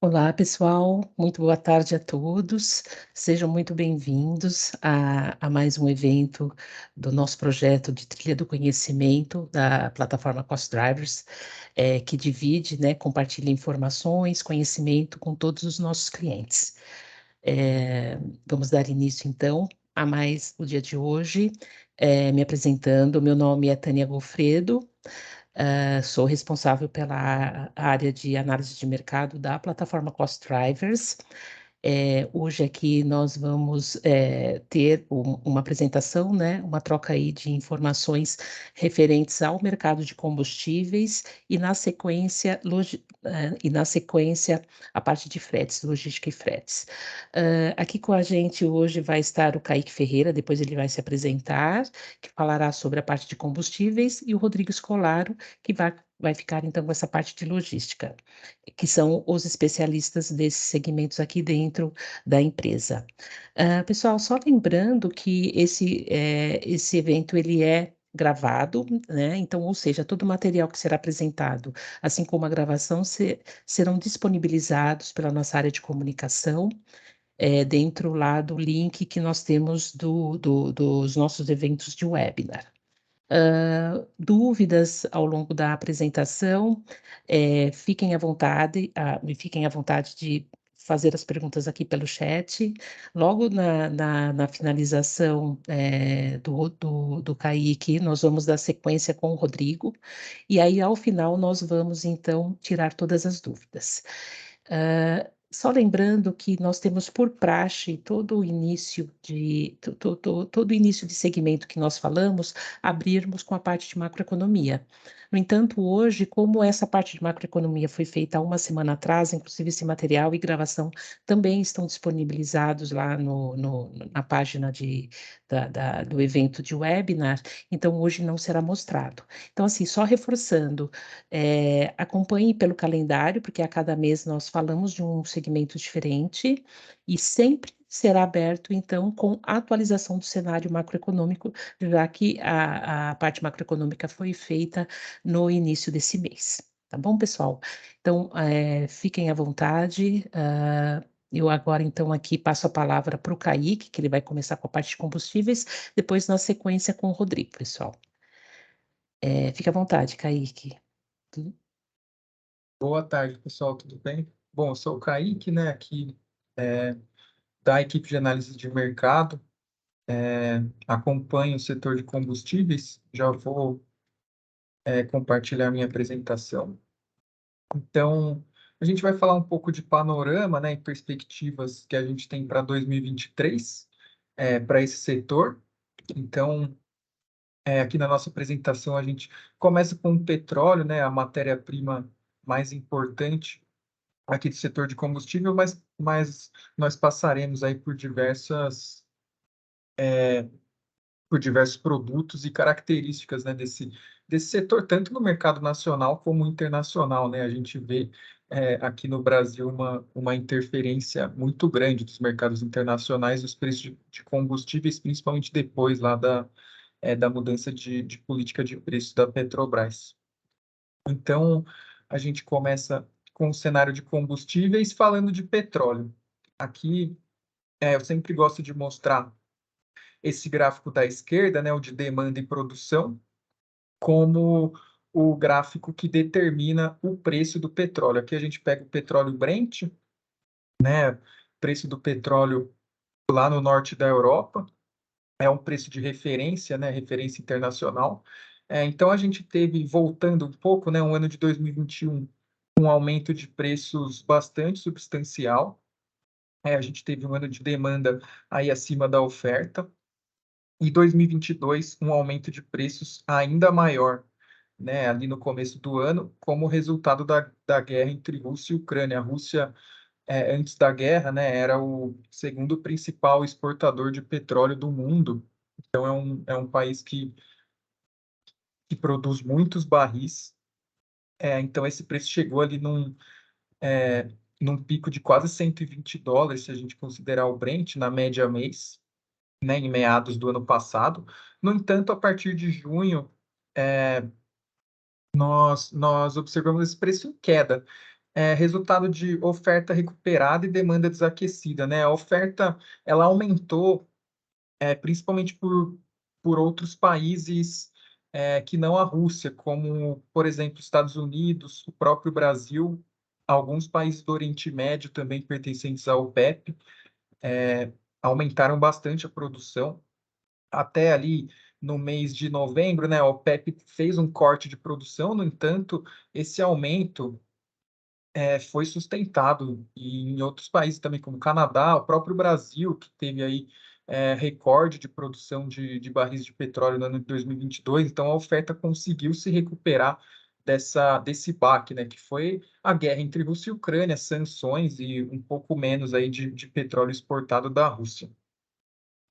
Olá, pessoal, muito boa tarde a todos. Sejam muito bem-vindos a mais um evento do nosso projeto de Trilha do Conhecimento da plataforma Cost Drivers, que divide, né, compartilha informações, conhecimento com todos os nossos clientes. Vamos dar início, então, a mais o dia de hoje. Me apresentando, meu nome é Tânia Gofredo. Sou responsável pela área de análise de mercado da plataforma Cost Drivers. Hoje aqui nós vamos ter uma apresentação, né, uma troca aí de informações referentes ao mercado de combustíveis e na sequência a parte de fretes, logística e fretes. Aqui com a gente hoje vai estar o Kaique Ferreira, depois ele vai se apresentar, que falará sobre a parte de combustíveis, e o Rodrigo Scolaro, que vai ficar então com essa parte de logística, que são os especialistas desses segmentos aqui dentro da empresa. Pessoal, só lembrando que esse evento ele é gravado, né? Então, ou seja, todo o material que será apresentado, assim como a gravação, serão disponibilizados pela nossa área de comunicação, dentro lá do link que nós temos dos nossos eventos de webinar. Dúvidas ao longo da apresentação, fiquem à vontade de fazer as perguntas aqui pelo chat. Logo na finalização do Kaique, nós vamos dar sequência com o Rodrigo, e aí, ao final, nós vamos, então, tirar todas as dúvidas. Só lembrando que nós temos por praxe todo início de segmento que nós falamos, abrirmos com a parte de macroeconomia. No entanto, hoje, como essa parte de macroeconomia foi feita há uma semana atrás, inclusive esse material e gravação também estão disponibilizados lá na página do evento de webinar, então hoje não será mostrado. Então, assim, só reforçando, acompanhe pelo calendário, porque a cada mês nós falamos de um segmento diferente e sempre será aberto, então, com a atualização do cenário macroeconômico, já que a parte macroeconômica foi feita no início desse mês. Tá bom, pessoal? Então, fiquem à vontade. Eu agora, então, aqui passo a palavra para o Kaique, que ele vai começar com a parte de combustíveis, depois na sequência com o Rodrigo, pessoal. Fique à vontade, Kaique. Boa tarde, pessoal, tudo bem? Bom, eu sou o Kaique, né, aqui da equipe de análise de mercado, acompanho o setor de combustíveis, já vou compartilhar minha apresentação. Então, a gente vai falar um pouco de panorama, né, e perspectivas que a gente tem para 2023, para esse setor. Então, aqui na nossa apresentação, a gente começa com o petróleo, né, a matéria-prima mais importante aqui do setor de combustível, mas nós passaremos aí por diversos produtos e características, né, desse setor, tanto no mercado nacional como internacional, né? A gente vê aqui no Brasil uma interferência muito grande dos mercados internacionais, dos preços de combustíveis, principalmente depois lá da mudança de política de preços da Petrobras. Então, a gente começa com o cenário de combustíveis falando de petróleo. Aqui, eu sempre gosto de mostrar esse gráfico da esquerda, né, o de demanda e produção, como o gráfico que determina o preço do petróleo. Aqui a gente pega o petróleo Brent, né, preço do petróleo lá no norte da Europa, é um preço de referência, né, referência internacional. Então a gente teve, voltando um pouco, né, um ano de 2021, um aumento de preços bastante substancial. A gente teve um ano de demanda aí acima da oferta. E 2022, um aumento de preços ainda maior, né, ali no começo do ano, como resultado da guerra entre Rússia e Ucrânia. A Rússia, antes da guerra, né, era o segundo principal exportador de petróleo do mundo. Então, é um país que produz muitos barris. Então, esse preço chegou ali num pico de quase US$ 120, se a gente considerar o Brent, na média mês, né, em meados do ano passado. No entanto, a partir de junho, nós observamos esse preço em queda. resultado de oferta recuperada e demanda desaquecida, né? A oferta, ela aumentou, principalmente por outros países que não a Rússia, como, por exemplo, Estados Unidos, o próprio Brasil, alguns países do Oriente Médio também pertencentes à OPEP, aumentaram bastante a produção. Até ali no mês de novembro, né, a OPEP fez um corte de produção, no entanto, esse aumento foi sustentado em outros países também, como o Canadá, o próprio Brasil, que teve aí recorde de produção de barris de petróleo no ano de 2022. Então, a oferta conseguiu se recuperar desse baque, né, que foi a guerra entre Rússia e Ucrânia, sanções e um pouco menos aí de petróleo exportado da Rússia.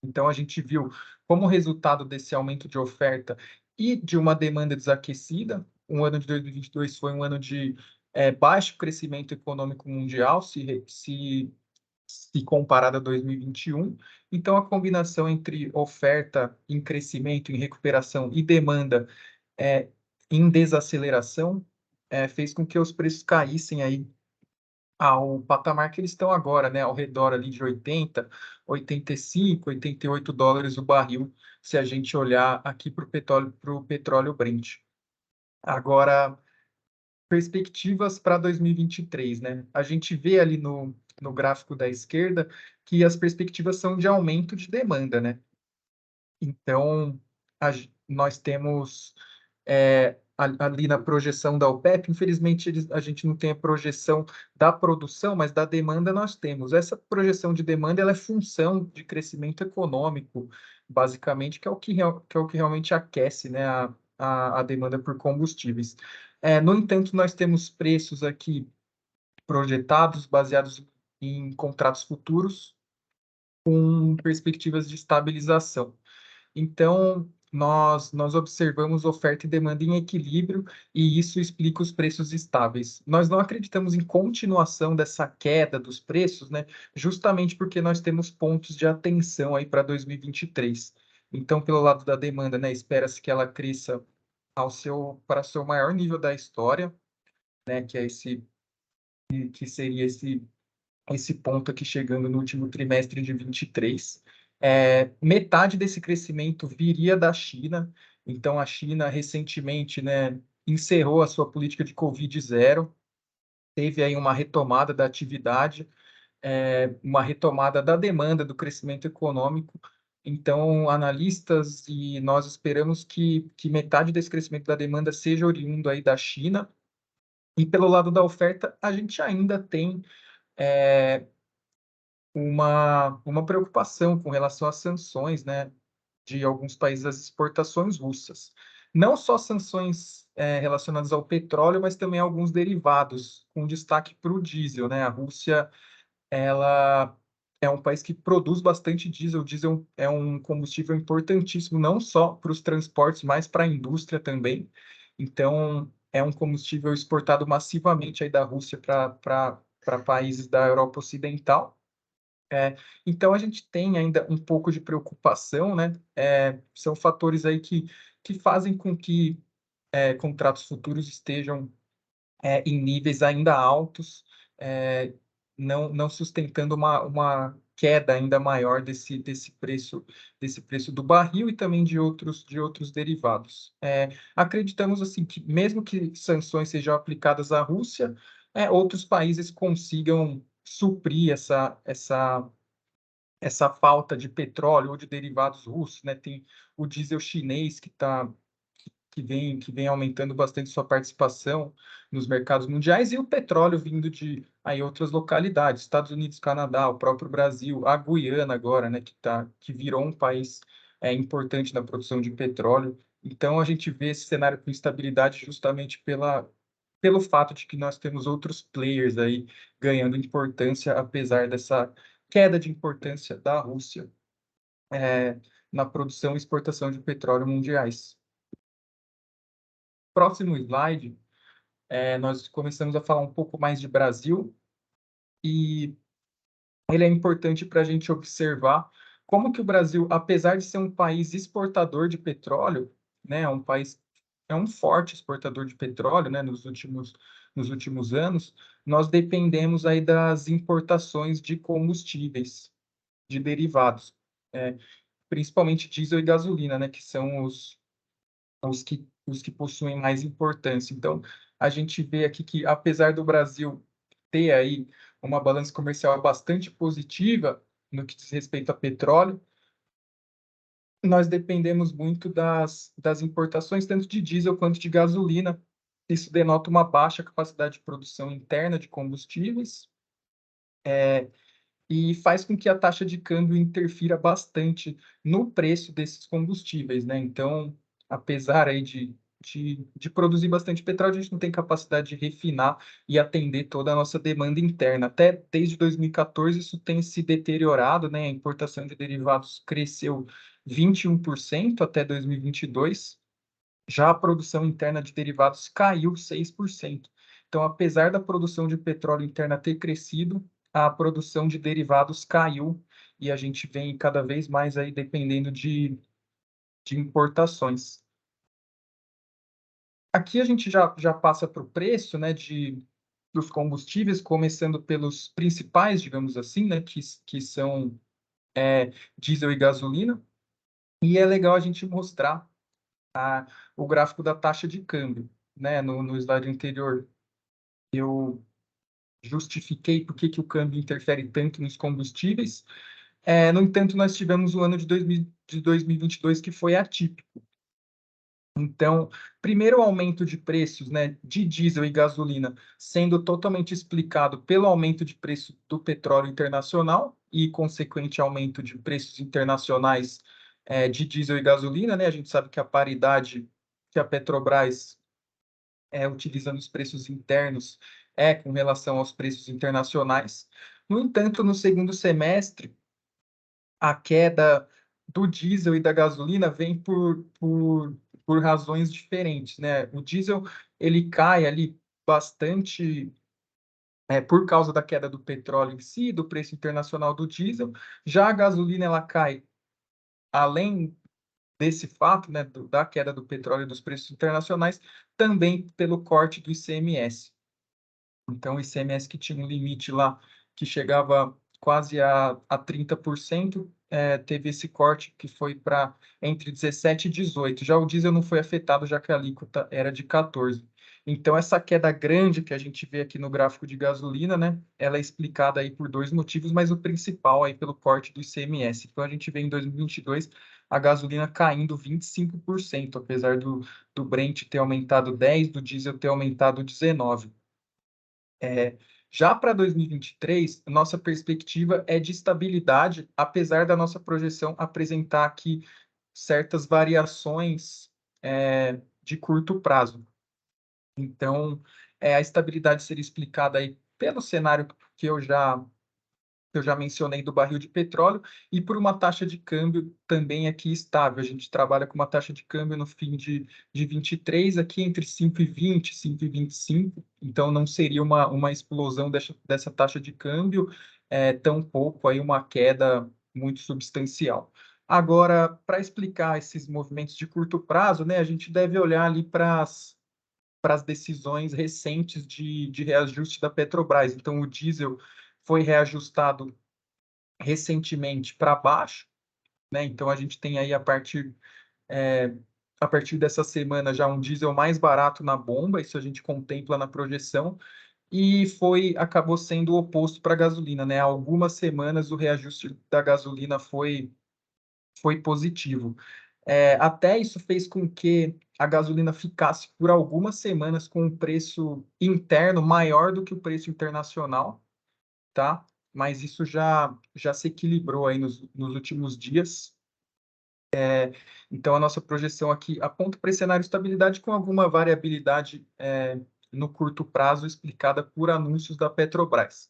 Então, a gente viu como resultado desse aumento de oferta e de uma demanda desaquecida, o ano de 2022 foi um ano de baixo crescimento econômico mundial, se comparado a 2021. Então, a combinação entre oferta em crescimento, em recuperação e demanda em desaceleração fez com que os preços caíssem aí ao patamar que eles estão agora, né, ao redor ali de 80, 85, US$ 88 o barril, se a gente olhar aqui para o petróleo Brent. Agora, perspectivas para 2023, né? A gente vê ali no gráfico da esquerda que as perspectivas são de aumento de demanda, né? Então, nós temos ali na projeção da OPEP, infelizmente a gente não tem a projeção da produção, mas da demanda nós temos. Essa projeção de demanda ela é função de crescimento econômico, basicamente, que é o que realmente aquece, né, a demanda por combustíveis. No entanto, nós temos preços aqui projetados, baseados em contratos futuros, com perspectivas de estabilização. Então, nós observamos oferta e demanda em equilíbrio e isso explica os preços estáveis. Nós não acreditamos em continuação dessa queda dos preços, né? Justamente porque nós temos pontos de atenção aí para 2023. Então, pelo lado da demanda, né, espera-se que ela cresça para seu maior nível da história, né, que seria esse ponto aqui chegando no último trimestre de 23. Metade desse crescimento viria da China, então a China recentemente, né, encerrou a sua política de Covid zero, teve aí uma retomada da atividade, uma retomada da demanda do crescimento econômico. Então, analistas e nós esperamos que metade desse crescimento da demanda seja oriundo aí da China. E pelo lado da oferta, a gente ainda tem uma preocupação com relação às sanções, né, de alguns países às exportações russas. Não só sanções relacionadas ao petróleo, mas também alguns derivados, com destaque para o diesel, né? A Rússia, ela é um país que produz bastante diesel. O diesel é um combustível importantíssimo, não só para os transportes, mas para a indústria também. Então, é um combustível exportado massivamente aí da Rússia para países da Europa Ocidental. Então, a gente tem ainda um pouco de preocupação, né? São fatores aí que fazem com que contratos futuros estejam em níveis ainda altos, é, não sustentando uma queda ainda maior desse preço do barril e também de outros derivados. Acreditamos assim que mesmo que sanções sejam aplicadas à Rússia, outros países consigam suprir essa falta de petróleo ou de derivados russos, né? Tem o diesel chinês que vem aumentando bastante sua participação nos mercados mundiais e o petróleo vindo de aí outras localidades, Estados Unidos, Canadá, o próprio Brasil, a Guiana agora, né, que virou um país importante na produção de petróleo. Então a gente vê esse cenário com instabilidade justamente pelo fato de que nós temos outros players aí ganhando importância, apesar dessa queda de importância da Rússia na produção e exportação de petróleo mundiais. Próximo slide, nós começamos a falar um pouco mais de Brasil e ele é importante para a gente observar como que o Brasil, apesar de ser um país exportador de petróleo, né, é um forte exportador de petróleo, né, nos últimos anos, nós dependemos aí das importações de combustíveis, de derivados, principalmente diesel e gasolina, né, que são os que possuem mais importância. Então, a gente vê aqui que, apesar do Brasil ter aí uma balança comercial bastante positiva no que diz respeito a petróleo, nós dependemos muito das importações, tanto de diesel quanto de gasolina. Isso denota uma baixa capacidade de produção interna de combustíveis, e faz com que a taxa de câmbio interfira bastante no preço desses combustíveis, né? Então, apesar aí de produzir bastante petróleo, a gente não tem capacidade de refinar e atender toda a nossa demanda interna. Até desde 2014 isso tem se deteriorado, né? A importação de derivados cresceu 21% até 2022. Já a produção interna de derivados caiu 6%. Então, apesar da produção de petróleo interna ter crescido, a produção de derivados caiu e a gente vem cada vez mais aí dependendo de importações. Aqui a gente já passa para o preço, né, dos combustíveis, começando pelos principais, digamos assim, né, que são diesel e gasolina. E é legal a gente mostrar o gráfico da taxa de câmbio, né? No slide anterior, eu justifiquei por que o câmbio interfere tanto nos combustíveis. No entanto, nós tivemos o ano de 2022 que foi atípico. Então, primeiro o aumento de preços, né, de diesel e gasolina sendo totalmente explicado pelo aumento de preço do petróleo internacional e consequente aumento de preços internacionais de diesel e gasolina, né? A gente sabe que a paridade que a Petrobras utilizando os preços internos com relação aos preços internacionais. No entanto, no segundo semestre, a queda do diesel e da gasolina vem por razões diferentes, né? O diesel ele cai ali bastante por causa da queda do petróleo em si, do preço internacional do diesel. Já a gasolina ela cai além desse fato, né, da queda do petróleo e dos preços internacionais, também pelo corte do ICMS. Então, o ICMS que tinha um limite lá que chegava quase a 30%, teve esse corte que foi para entre 17% e 18%. Já o diesel não foi afetado, já que a alíquota era de 14%. Então, essa queda grande que a gente vê aqui no gráfico de gasolina, né, ela é explicada aí por dois motivos, mas o principal aí pelo corte do ICMS. Então, a gente vê em 2022 a gasolina caindo 25%, apesar do Brent ter aumentado 10%, do diesel ter aumentado 19%. Já para 2023, nossa perspectiva é de estabilidade, apesar da nossa projeção apresentar aqui certas variações de curto prazo. Então, a estabilidade seria explicada aí pelo cenário que eu já mencionei do barril de petróleo, e por uma taxa de câmbio também aqui estável. A gente trabalha com uma taxa de câmbio no fim de 23, aqui entre 5,20 e 5,25, então não seria uma explosão dessa taxa de câmbio, tampouco aí uma queda muito substancial. Agora, para explicar esses movimentos de curto prazo, né, a gente deve olhar ali para as decisões recentes de reajuste da Petrobras. Então, o diesel foi reajustado recentemente para baixo, né? Então, a gente tem aí a partir dessa semana já um diesel mais barato na bomba, isso a gente contempla na projeção, e acabou sendo o oposto para a gasolina, né? Há algumas semanas o reajuste da gasolina foi positivo. Até isso fez com que a gasolina ficasse por algumas semanas com um preço interno maior do que o preço internacional, tá? Mas isso já se equilibrou aí nos últimos dias. Então, a nossa projeção aqui aponta para esse cenário de estabilidade com alguma variabilidade no curto prazo, explicada por anúncios da Petrobras.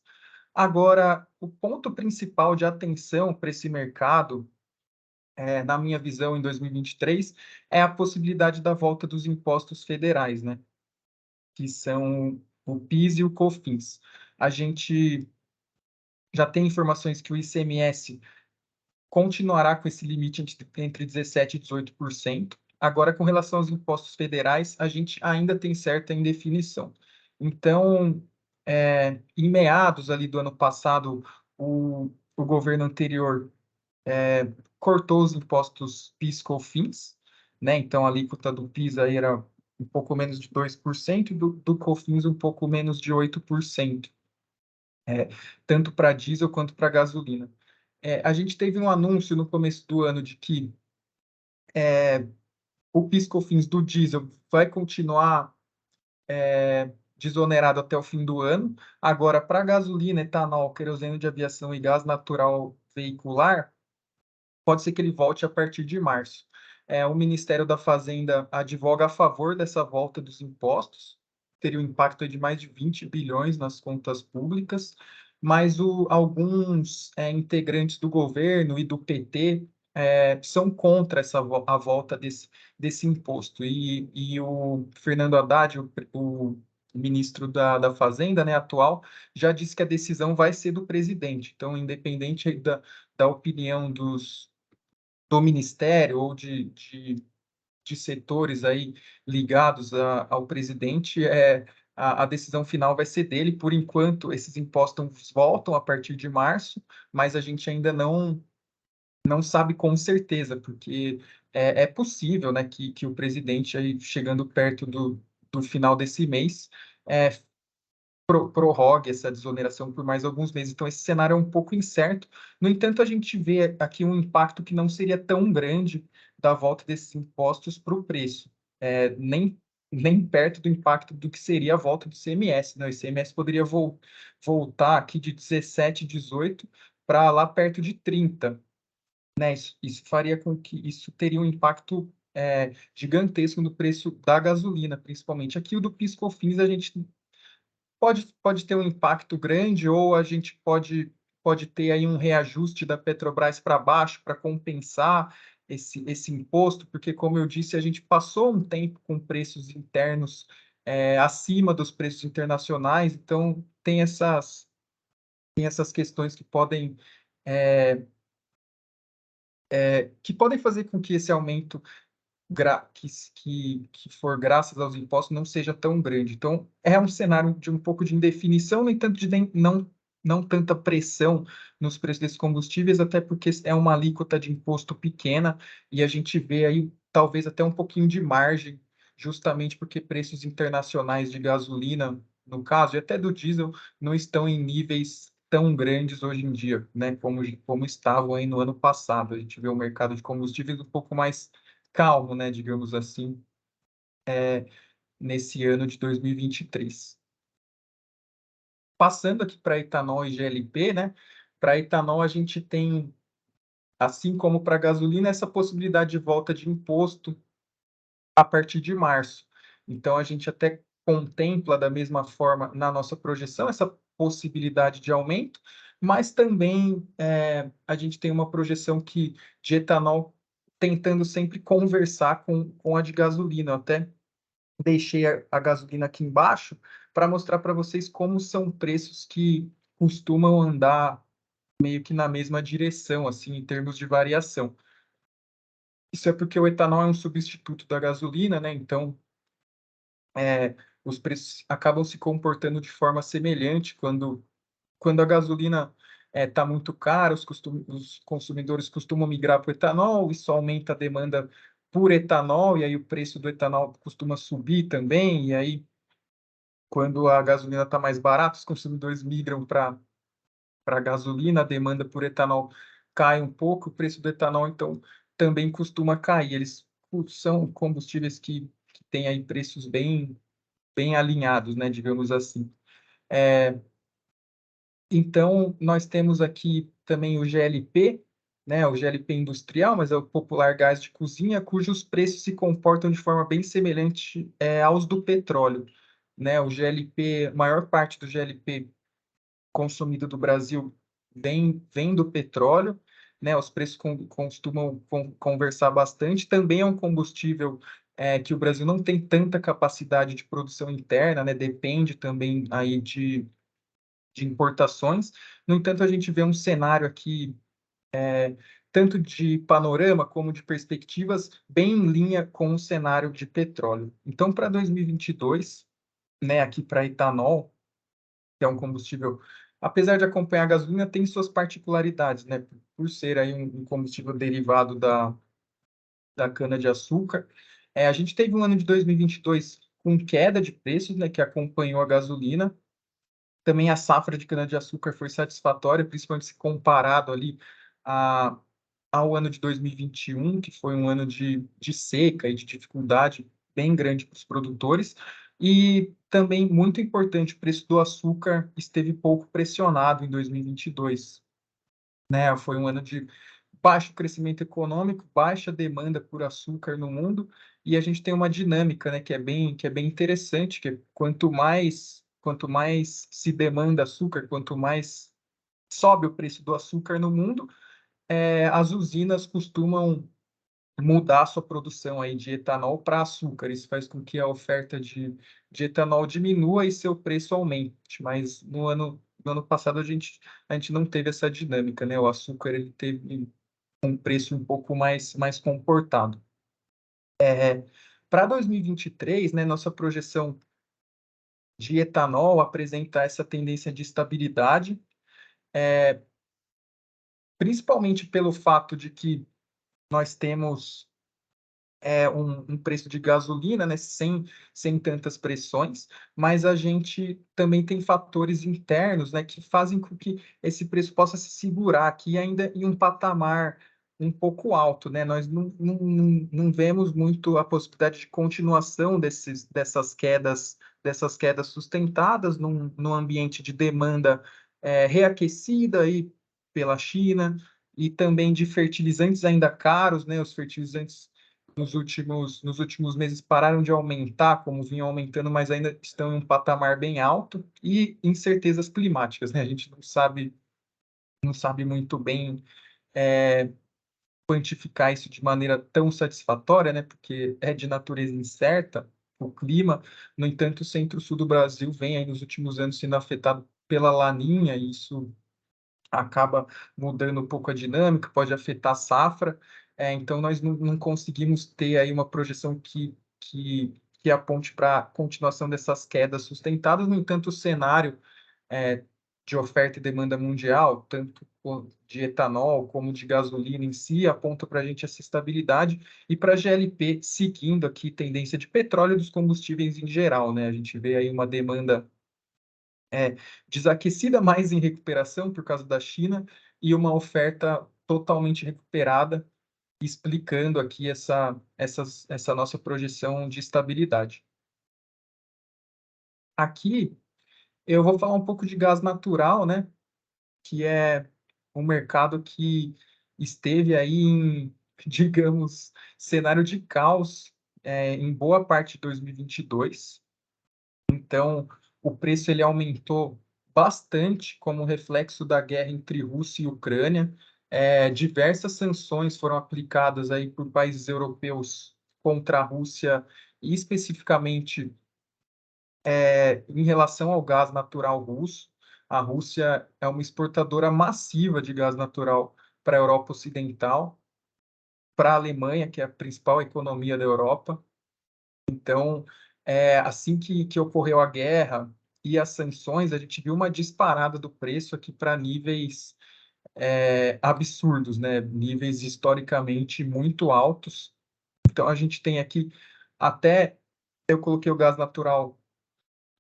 Agora, o ponto principal de atenção para esse mercado na minha visão, em 2023, é a possibilidade da volta dos impostos federais, né? Que são o PIS e o COFINS. A gente já tem informações que o ICMS continuará com esse limite entre 17% e 18%. Agora, com relação aos impostos federais, a gente ainda tem certa indefinição. Então, Em meados ali do ano passado, o governo anterior cortou os impostos PIS/COFINS, né? Então a alíquota do PIS aí era um pouco menos de 2% e do COFINS um pouco menos de 8%, é, tanto para diesel quanto para gasolina. A gente teve um anúncio no começo do ano de que o PIS/COFINS do diesel vai continuar desonerado até o fim do ano. Agora, para gasolina, etanol, querosene de aviação e gás natural veicular, pode ser que ele volte a partir de março. O Ministério da Fazenda advoga a favor dessa volta dos impostos, teria um impacto de mais de 20 bilhões nas contas públicas, mas alguns integrantes do governo e do PT são contra a volta desse imposto. E o Fernando Haddad, o ministro da Fazenda, né, atual, já disse que a decisão vai ser do presidente. Então, independente da opinião do ministério ou de setores aí ligados ao presidente, a decisão final vai ser dele. Por enquanto, esses impostos voltam a partir de março, mas a gente ainda não sabe com certeza, porque é possível, né, que o presidente, aí, chegando perto do final desse mês, é, prorrogue essa desoneração por mais alguns meses. Então, esse cenário é um pouco incerto. No entanto, a gente vê aqui um impacto que não seria tão grande da volta desses impostos para o preço, nem perto do impacto do que seria a volta do ICMS, né? O ICMS poderia voltar aqui de 17, 18 para lá perto de 30, né? Isso faria com que isso teria um impacto gigantesco no preço da gasolina, principalmente. Aqui o do PIS/COFINS a gente pode ter um impacto grande, ou a gente pode ter aí um reajuste da Petrobras para baixo para compensar esse imposto, porque, como eu disse, a gente passou um tempo com preços internos acima dos preços internacionais, então tem essas questões que podem fazer com que esse aumento que for graças aos impostos não seja tão grande. Então, é um cenário de um pouco de indefinição, no entanto, não tanta pressão nos preços desses combustíveis, até porque é uma alíquota de imposto pequena e a gente vê aí talvez até um pouquinho de margem, justamente porque preços internacionais de gasolina, no caso, e até do diesel, não estão em níveis tão grandes hoje em dia, né, como estavam aí no ano passado. A gente vê o mercado de combustíveis um pouco mais calmo, né, digamos assim, nesse ano de 2023. Passando aqui para etanol e GLP, né? Para etanol a gente tem, assim como para gasolina, essa possibilidade de volta de imposto a partir de março. Então a gente até contempla da mesma forma na nossa projeção essa possibilidade de aumento, mas também a gente tem uma projeção de etanol tentando sempre conversar com a de gasolina. Eu até deixei a gasolina aqui embaixo para mostrar para vocês como são preços que costumam andar meio que na mesma direção, assim, em termos de variação. Isso é porque o etanol é um substituto da gasolina, né? Então, os preços acabam se comportando de forma semelhante quando a gasolina está muito cara, os consumidores costumam migrar para o etanol, isso aumenta a demanda por etanol, e aí o preço do etanol costuma subir também, e aí quando a gasolina está mais barata, os consumidores migram para a gasolina, a demanda por etanol cai um pouco, o preço do etanol, então, também costuma cair. Eles são combustíveis que têm aí preços bem alinhados, né, digamos assim. Então, nós temos aqui também o GLP, né, o GLP industrial, mas é o popular gás de cozinha, cujos preços se comportam de forma bem semelhante aos do petróleo, né? O GLP, a maior parte do GLP consumido do Brasil vem do petróleo, né? Os preços costumam conversar bastante. Também é um combustível que o Brasil não tem tanta capacidade de produção interna, né? Depende também aí de importações. No entanto, a gente vê um cenário aqui, tanto de panorama como de perspectivas, bem em linha com o cenário de petróleo. Então, para 2022, né, aqui para etanol, que é um combustível, apesar de acompanhar a gasolina, tem suas particularidades, né? Por ser aí um combustível derivado da cana-de-açúcar. A gente teve um ano de 2022 com queda de preços, né, que acompanhou a gasolina. Também a safra de cana-de-açúcar foi satisfatória, principalmente se comparado ali a, ao ano de 2021, que foi um ano de seca e de dificuldade bem grande para os produtores. E também, muito importante, o preço do açúcar esteve pouco pressionado em 2022, né? Foi um ano de baixo crescimento econômico, baixa demanda por açúcar no mundo, e a gente tem uma dinâmica, né, que é bem interessante, que é quanto mais se demanda açúcar, quanto mais sobe o preço do açúcar no mundo, as usinas costumam mudar a sua produção aí de etanol para açúcar. Isso faz com que a oferta de etanol diminua e seu preço aumente. Mas no ano passado a gente não teve essa dinâmica, né? O açúcar ele teve um preço um pouco mais comportado. Para 2023, né, nossa projeção de etanol apresenta essa tendência de estabilidade, principalmente pelo fato de que nós temos um preço de gasolina, né, sem tantas pressões, mas a gente também tem fatores internos, né, que fazem com que esse preço possa se segurar aqui ainda em um patamar um pouco alto, né? Nós não vemos muito a possibilidade de continuação dessas quedas sustentadas num ambiente de demanda reaquecida aí pela China e também de fertilizantes ainda caros, né? Os fertilizantes nos últimos meses pararam de aumentar, como vinham aumentando, mas ainda estão em um patamar bem alto, e incertezas climáticas, né? A gente não sabe muito bem quantificar isso de maneira tão satisfatória, né? Porque é de natureza incerta o clima. No entanto, o centro-sul do Brasil vem aí nos últimos anos sendo afetado pela Laninha, e isso acaba mudando um pouco a dinâmica, pode afetar a safra. Então, nós não conseguimos ter aí uma projeção que aponte para a continuação dessas quedas sustentadas. No entanto, o cenário é, de oferta e demanda mundial, tanto de etanol como de gasolina em si, aponta para a gente essa estabilidade, e para a GLP seguindo aqui tendência de petróleo e dos combustíveis em geral, né? A gente vê aí uma demanda desaquecida, mais em recuperação por causa da China, e uma oferta totalmente recuperada, explicando aqui essa nossa projeção de estabilidade. Aqui eu vou falar um pouco de gás natural, né, que é um mercado que esteve aí em, digamos, cenário de caos em boa parte de 2022. Então, o preço ele aumentou bastante como reflexo da guerra entre Rússia e Ucrânia. Diversas sanções foram aplicadas aí por países europeus contra a Rússia, e especificamente em relação ao gás natural russo. A Rússia é uma exportadora massiva de gás natural para a Europa Ocidental, para a Alemanha, que é a principal economia da Europa. Então, assim que ocorreu a guerra e as sanções, a gente viu uma disparada do preço aqui para níveis absurdos, né? Níveis historicamente muito altos. Então, a gente tem aqui, até eu coloquei o gás natural,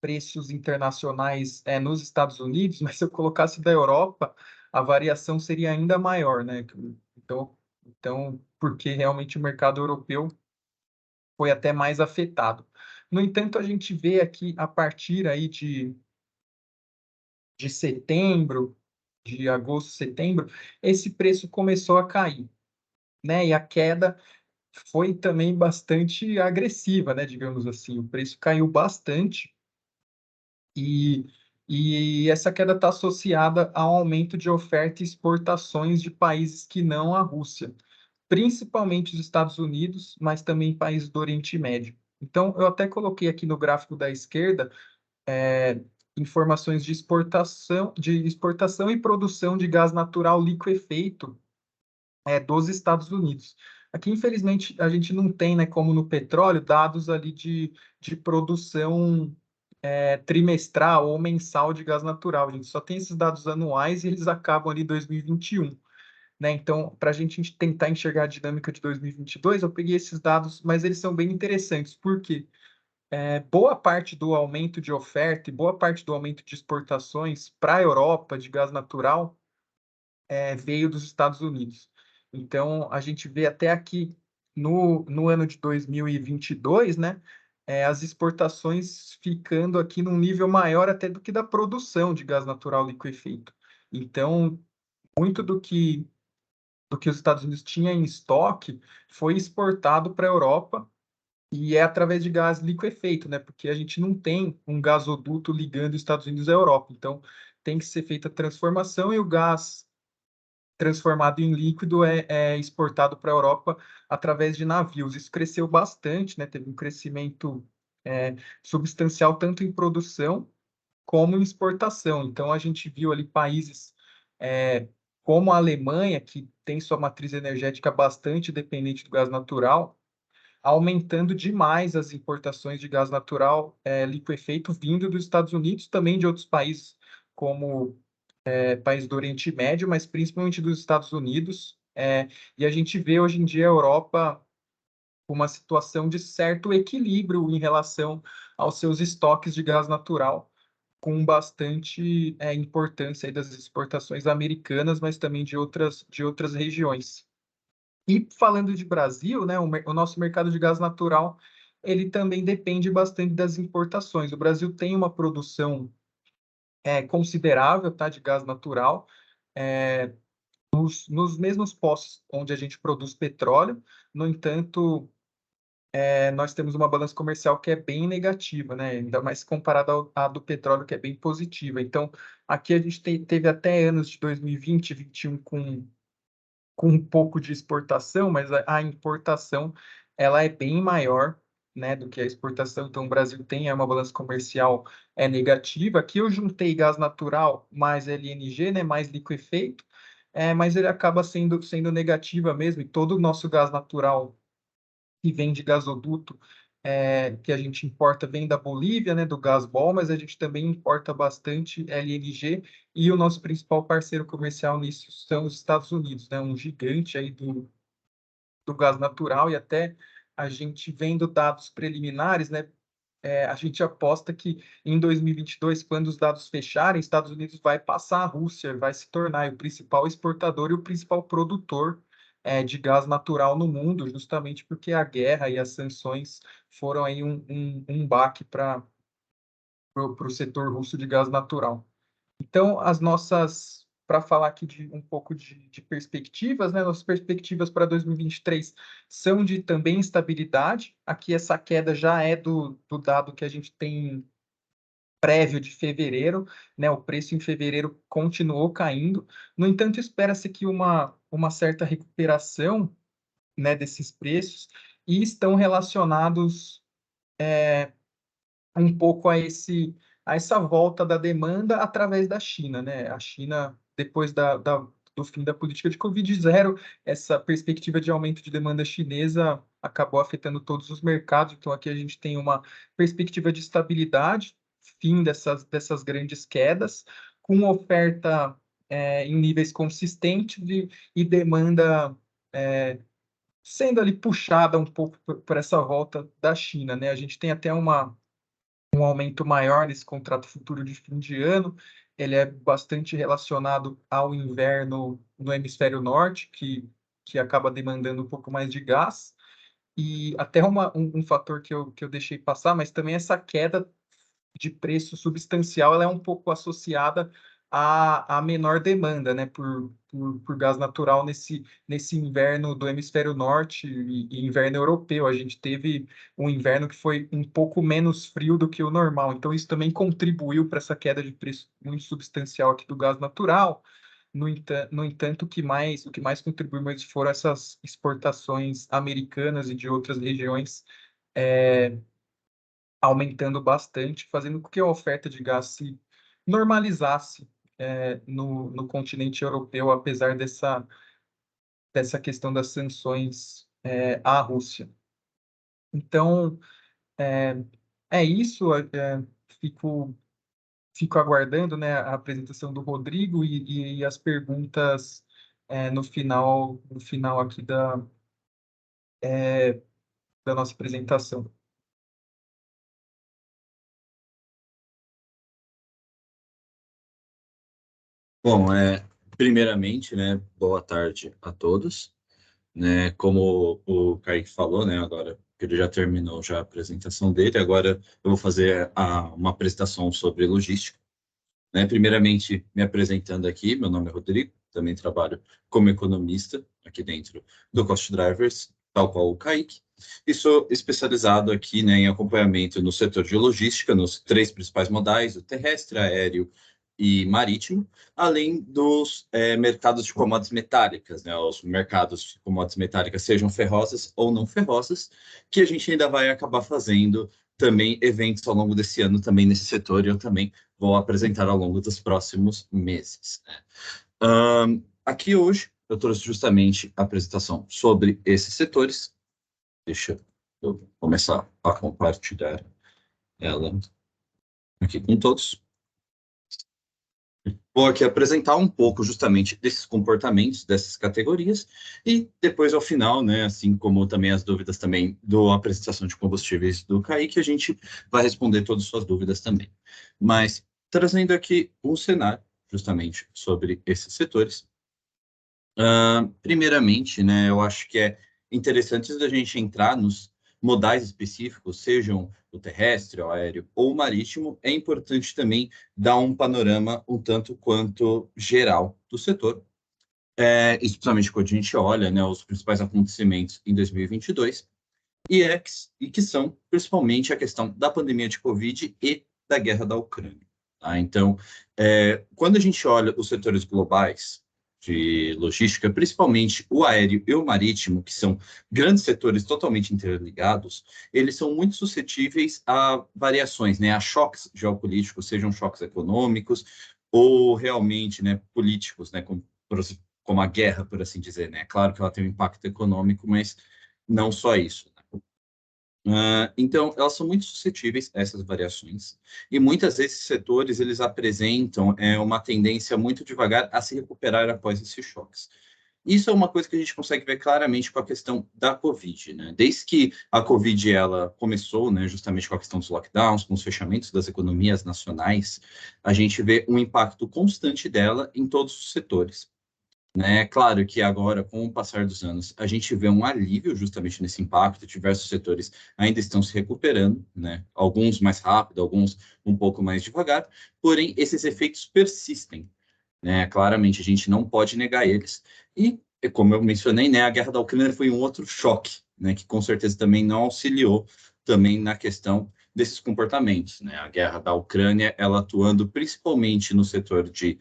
preços internacionais nos Estados Unidos, mas se eu colocasse da Europa, a variação seria ainda maior, né? Então, porque realmente o mercado europeu foi até mais afetado. No entanto, a gente vê aqui a partir aí de setembro, de agosto, setembro, esse preço começou a cair, né? E a queda foi também bastante agressiva, né? Digamos assim, o preço caiu bastante, e, e essa queda está associada ao aumento de oferta e exportações de países que não a Rússia, principalmente os Estados Unidos, mas também países do Oriente Médio. Então, eu até coloquei aqui no gráfico da esquerda informações de exportação e produção de gás natural liquefeito dos Estados Unidos. Aqui, infelizmente, a gente não tem, né, como no petróleo, dados ali de produção trimestral ou mensal de gás natural. A gente só tem esses dados anuais e eles acabam ali em 2021. Né? Então, para a gente tentar enxergar a dinâmica de 2022, eu peguei esses dados, mas eles são bem interessantes. Por quê? Boa parte do aumento de oferta e boa parte do aumento de exportações para a Europa de gás natural veio dos Estados Unidos. Então, a gente vê até aqui no ano de 2022, né, as exportações ficando aqui num nível maior até do que da produção de gás natural liquefeito. Então, muito do que os Estados Unidos tinham em estoque foi exportado para a Europa e é através de gás liquefeito, né? Porque a gente não tem um gasoduto ligando os Estados Unidos à Europa. Então, tem que ser feita a transformação e o gás transformado em líquido é exportado para a Europa através de navios. Isso cresceu bastante, né? Teve um crescimento substancial tanto em produção como em exportação. Então, a gente viu ali países é, como a Alemanha, que tem sua matriz energética bastante dependente do gás natural, aumentando demais as importações de gás natural liquefeito vindo dos Estados Unidos, também de outros países, como países do Oriente Médio, mas principalmente dos Estados Unidos. E a gente vê hoje em dia a Europa com uma situação de certo equilíbrio em relação aos seus estoques de gás natural, com bastante importância aí das exportações americanas, mas também de outras regiões. E falando de Brasil, né, o nosso mercado de gás natural, ele também depende bastante das importações. O Brasil tem uma produção considerável, tá, de gás natural, nos mesmos postos onde a gente produz petróleo. No entanto, nós temos uma balança comercial que é bem negativa, né? Ainda mais comparada à do petróleo, que é bem positiva. Então, aqui a gente teve até anos de 2020 e 2021 com um pouco de exportação, mas a importação ela é bem maior, né, do que a exportação. Então, o Brasil tem uma balança comercial negativa. Aqui eu juntei gás natural mais LNG, né, mais liquefeito, mas ele acaba sendo negativa mesmo, e todo o nosso gás natural que vem de gasoduto, que a gente importa, vem da Bolívia, né, do Gasbol, mas a gente também importa bastante LNG, e o nosso principal parceiro comercial nisso são os Estados Unidos, né, um gigante aí do gás natural. E até a gente vendo dados preliminares, né, a gente aposta que em 2022, quando os dados fecharem, Estados Unidos vai passar a Rússia, vai se tornar o principal exportador e o principal produtor de gás natural no mundo, justamente porque a guerra e as sanções foram aí um baque para o setor russo de gás natural. Então, para falar aqui um pouco de perspectivas, né? Nossas perspectivas para 2023 são de também estabilidade. Aqui essa queda já é do dado que a gente tem prévio de fevereiro, né? O preço em fevereiro continuou caindo. No entanto, espera-se que uma certa recuperação, né, desses preços, e estão relacionados um pouco a essa volta da demanda através da China, né? A China, depois do fim da política de Covid zero, essa perspectiva de aumento de demanda chinesa acabou afetando todos os mercados. Então, aqui a gente tem uma perspectiva de estabilidade, fim dessas grandes quedas, com oferta em níveis consistentes e demanda sendo ali puxada um pouco por essa volta da China, né? A gente tem até um aumento maior nesse contrato futuro de fim de ano. Ele é bastante relacionado ao inverno no hemisfério norte, que acaba demandando um pouco mais de gás. E até um fator que eu deixei passar, mas também essa queda de preço substancial, ela é um pouco associada à menor demanda, né, por gás natural nesse inverno do hemisfério norte e inverno europeu. A gente teve um inverno que foi um pouco menos frio do que o normal, então isso também contribuiu para essa queda de preço muito substancial aqui do gás natural. No entanto, o que mais contribuiu mesmo foram essas exportações americanas e de outras regiões, aumentando bastante, fazendo com que a oferta de gás se normalizasse no continente europeu, apesar dessa questão das sanções à Rússia. Então, é isso. fico aguardando, né, a apresentação do Rodrigo e as perguntas no final aqui da nossa apresentação. Bom, primeiramente, né, boa tarde a todos. Né, como o Kaique falou, né, agora que ele já terminou já a apresentação dele, agora eu vou fazer uma apresentação sobre logística. Né? Primeiramente, me apresentando aqui, meu nome é Rodrigo, também trabalho como economista aqui dentro do Cost Drivers, tal qual o Kaique, e sou especializado aqui, né, em acompanhamento no setor de logística, nos 3 principais modais, o terrestre, aéreo e marítimo, além dos mercados de commodities metálicas, né, os mercados de commodities metálicas, sejam ferrosas ou não ferrosas, que a gente ainda vai acabar fazendo também eventos ao longo desse ano também nesse setor, e eu também vou apresentar ao longo dos próximos meses. Né? Aqui hoje eu trouxe justamente a apresentação sobre esses setores. Deixa eu começar a compartilhar ela aqui com todos. Vou aqui apresentar um pouco justamente desses comportamentos, dessas categorias, e depois ao final, né, assim como também as dúvidas também da apresentação de combustíveis do Kaique, a gente vai responder todas as suas dúvidas também. Mas trazendo aqui um cenário justamente sobre esses setores. Primeiramente, né, eu acho que é interessante antes da gente entrar nos modais específicos, sejam o terrestre, o aéreo ou o marítimo, é importante também dar um panorama um tanto quanto geral do setor, especialmente quando a gente olha, né, os principais acontecimentos em 2022, e que são principalmente a questão da pandemia de Covid e da guerra da Ucrânia. Tá? Então, quando a gente olha os setores globais de logística, principalmente o aéreo e o marítimo, que são grandes setores totalmente interligados, eles são muito suscetíveis a variações, né, a choques geopolíticos, sejam choques econômicos ou realmente, né, políticos, né, como a guerra, por assim dizer. Né? Claro que ela tem um impacto econômico, mas não só isso. Então, elas são muito suscetíveis a essas variações e muitas vezes esses setores eles apresentam uma tendência muito devagar a se recuperar após esses choques. Isso é uma coisa que a gente consegue ver claramente com a questão da Covid, né? Desde que a Covid ela começou, né, justamente com a questão dos lockdowns, com os fechamentos das economias nacionais, a gente vê um impacto constante dela em todos os setores. Né? Claro que agora, com o passar dos anos, a gente vê um alívio justamente nesse impacto, diversos setores ainda estão se recuperando, né? Alguns mais rápido, alguns um pouco mais devagar, porém, esses efeitos persistem, né? Claramente, a gente não pode negar eles, e, como eu mencionei, né, a guerra da Ucrânia foi um outro choque, né, que com certeza também não auxiliou também na questão desses comportamentos, né? A guerra da Ucrânia, ela atuando principalmente no setor de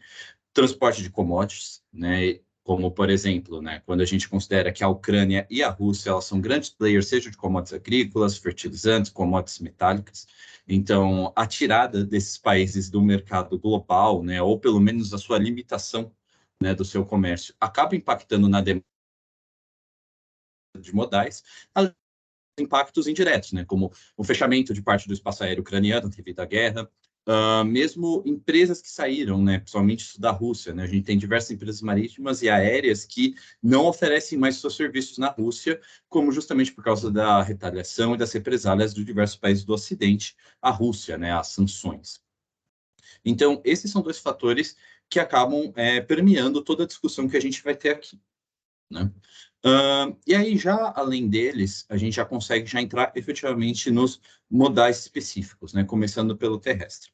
transporte de commodities, né, como, por exemplo, né, quando a gente considera que a Ucrânia e a Rússia elas são grandes players, seja de commodities agrícolas, fertilizantes, commodities metálicas. Então, a tirada desses países do mercado global, né, ou pelo menos a sua limitação, né, do seu comércio, acaba impactando na demanda de modais, impactos indiretos, né, como o fechamento de parte do espaço aéreo ucraniano devido à guerra, mesmo empresas que saíram, né, principalmente da Rússia, né, a gente tem diversas empresas marítimas e aéreas que não oferecem mais seus serviços na Rússia, como justamente por causa da retaliação e das represálias de diversos países do Ocidente à Rússia, né, as sanções. Então, esses são dois fatores que acabam permeando toda a discussão que a gente vai ter aqui. Né? E aí, já além deles, a gente já consegue já entrar efetivamente nos modais específicos, né? Começando pelo terrestre.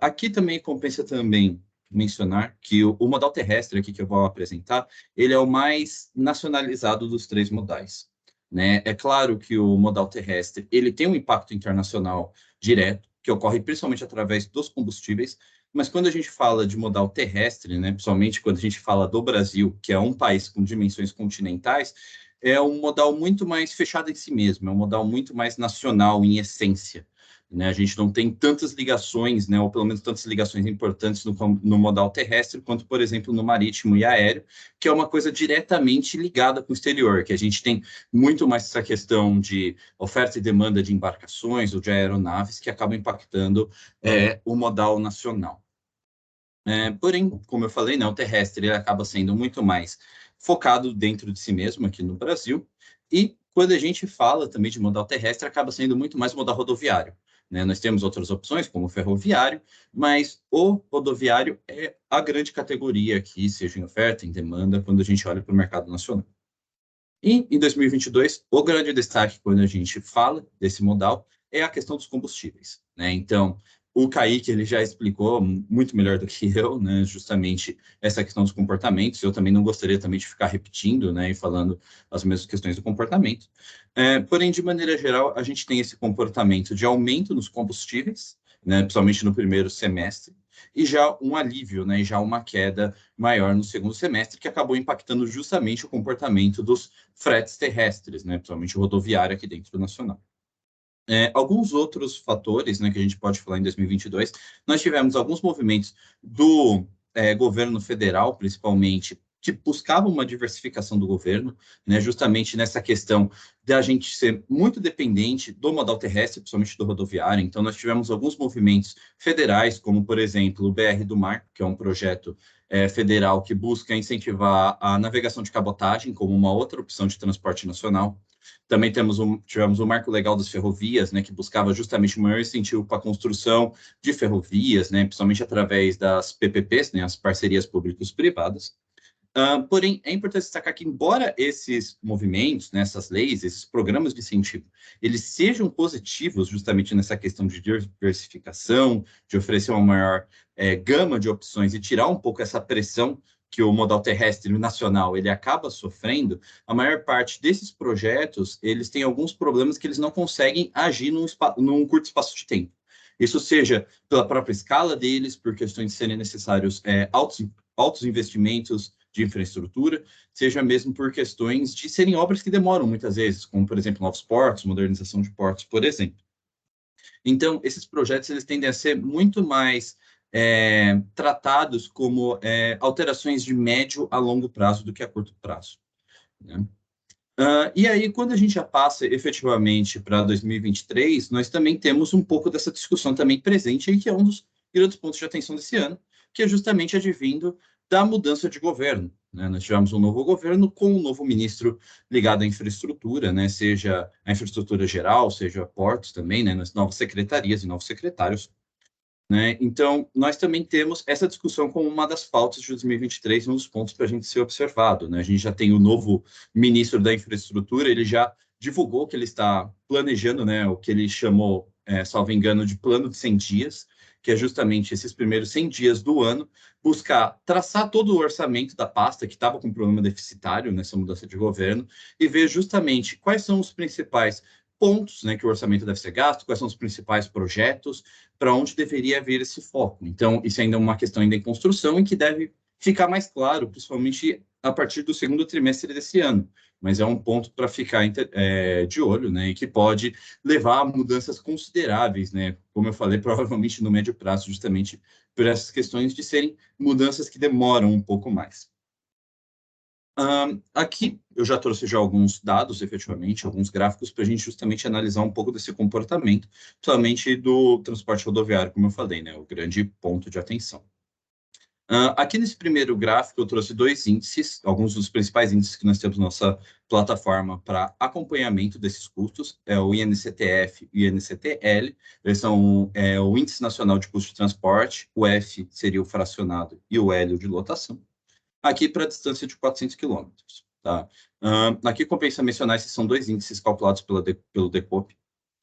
Aqui também compensa também mencionar que o modal terrestre aqui que eu vou apresentar, ele é o mais nacionalizado dos 3 modais. Né? É claro que o modal terrestre ele tem um impacto internacional direto, que ocorre principalmente através dos combustíveis, mas quando a gente fala de modal terrestre, né, principalmente quando a gente fala do Brasil, que é um país com dimensões continentais, é um modal muito mais fechado em si mesmo, é um modal muito mais nacional em essência. né? A gente não tem tantas ligações, né, ou pelo menos tantas ligações importantes no modal terrestre, quanto, por exemplo, no marítimo e aéreo, que é uma coisa diretamente ligada com o exterior, que a gente tem muito mais essa questão de oferta e demanda de embarcações ou de aeronaves que acabam impactando o modal nacional. Porém, como eu falei, né, o terrestre ele acaba sendo muito mais focado dentro de si mesmo aqui no Brasil, e quando a gente fala também de modal terrestre, acaba sendo muito mais modal rodoviário, né? Nós temos outras opções, como o ferroviário, mas o rodoviário é a grande categoria aqui, seja em oferta, em demanda, quando a gente olha para o mercado nacional. E, em 2022, o grande destaque quando a gente fala desse modal é a questão dos combustíveis, né? Então, o Kaique ele já explicou muito melhor do que eu, né? Justamente essa questão dos comportamentos. Eu também não gostaria também de ficar repetindo, né? E falando as mesmas questões do comportamento. Porém, de maneira geral, a gente tem esse comportamento de aumento nos combustíveis, né? Principalmente no primeiro semestre, e já um alívio, né? E já uma queda maior no segundo semestre, que acabou impactando justamente o comportamento dos fretes terrestres, né? Principalmente rodoviário aqui dentro do nacional. Alguns outros fatores, né, que a gente pode falar em 2022, nós tivemos alguns movimentos do governo federal, principalmente, que buscavam uma diversificação do governo, né, justamente nessa questão de a gente ser muito dependente do modal terrestre, principalmente do rodoviário. Então, nós tivemos alguns movimentos federais, como, por exemplo, o BR do Mar, que é um projeto federal que busca incentivar a navegação de cabotagem como uma outra opção de transporte nacional. Também tivemos o Marco Legal das Ferrovias, né, que buscava justamente o maior incentivo para a construção de ferrovias, né, principalmente através das PPPs, né, as parcerias públicos-privadas. Porém, é importante destacar que, embora esses movimentos, né, essas leis, esses programas de incentivo, eles sejam positivos justamente nessa questão de diversificação, de oferecer uma maior gama de opções e tirar um pouco essa pressão que o modal terrestre nacional ele acaba sofrendo, a maior parte desses projetos, eles têm alguns problemas que eles não conseguem agir num curto espaço de tempo. Isso seja pela própria escala deles, por questões de serem necessários altos investimentos de infraestrutura, seja mesmo por questões de serem obras que demoram muitas vezes, como, por exemplo, novos portos, modernização de portos, por exemplo. Então, esses projetos eles tendem a ser muito mais tratados como alterações de médio a longo prazo do que a curto prazo, né? E aí, quando a gente já passa efetivamente para 2023, nós também temos um pouco dessa discussão também presente, aí, que é um dos grandes pontos de atenção desse ano, que é justamente advindo da mudança de governo, né? Nós tivemos um novo governo com um novo ministro ligado à infraestrutura, né? Seja a infraestrutura geral, seja portos também, né? Nas novas secretarias e novos secretários, né? Então, nós também temos essa discussão como uma das pautas de 2023, um dos pontos para a gente ser observado, né? A gente já tem o novo ministro da infraestrutura, ele já divulgou que ele está planejando, né, o que ele chamou, salvo engano, de plano de 100 dias, que é justamente esses primeiros 100 dias do ano, buscar traçar todo o orçamento da pasta que estava com problema deficitário nessa mudança de governo e ver justamente quais são os principais pontos, né, que o orçamento deve ser gasto, quais são os principais projetos, para onde deveria haver esse foco. Então, isso ainda é uma questão ainda em construção e que deve ficar mais claro, principalmente a partir do segundo trimestre desse ano. Mas é um ponto para ficar de olho, né, e que pode levar a mudanças consideráveis, né, como eu falei, provavelmente no médio prazo, justamente por essas questões de serem mudanças que demoram um pouco mais. Aqui eu já trouxe já alguns dados, efetivamente, alguns gráficos para a gente justamente analisar um pouco desse comportamento, principalmente do transporte rodoviário, como eu falei, né, o grande ponto de atenção. Aqui nesse primeiro gráfico eu trouxe dois índices, alguns dos principais índices que nós temos na nossa plataforma para acompanhamento desses custos, é o INCTF e o INCTL, eles são o Índice Nacional de Custo de Transporte, o F seria o fracionado e o L o de lotação. Aqui para a distância de 400 quilômetros. Tá? Aqui compensa mencionar, esses são dois índices calculados pelo DECOP.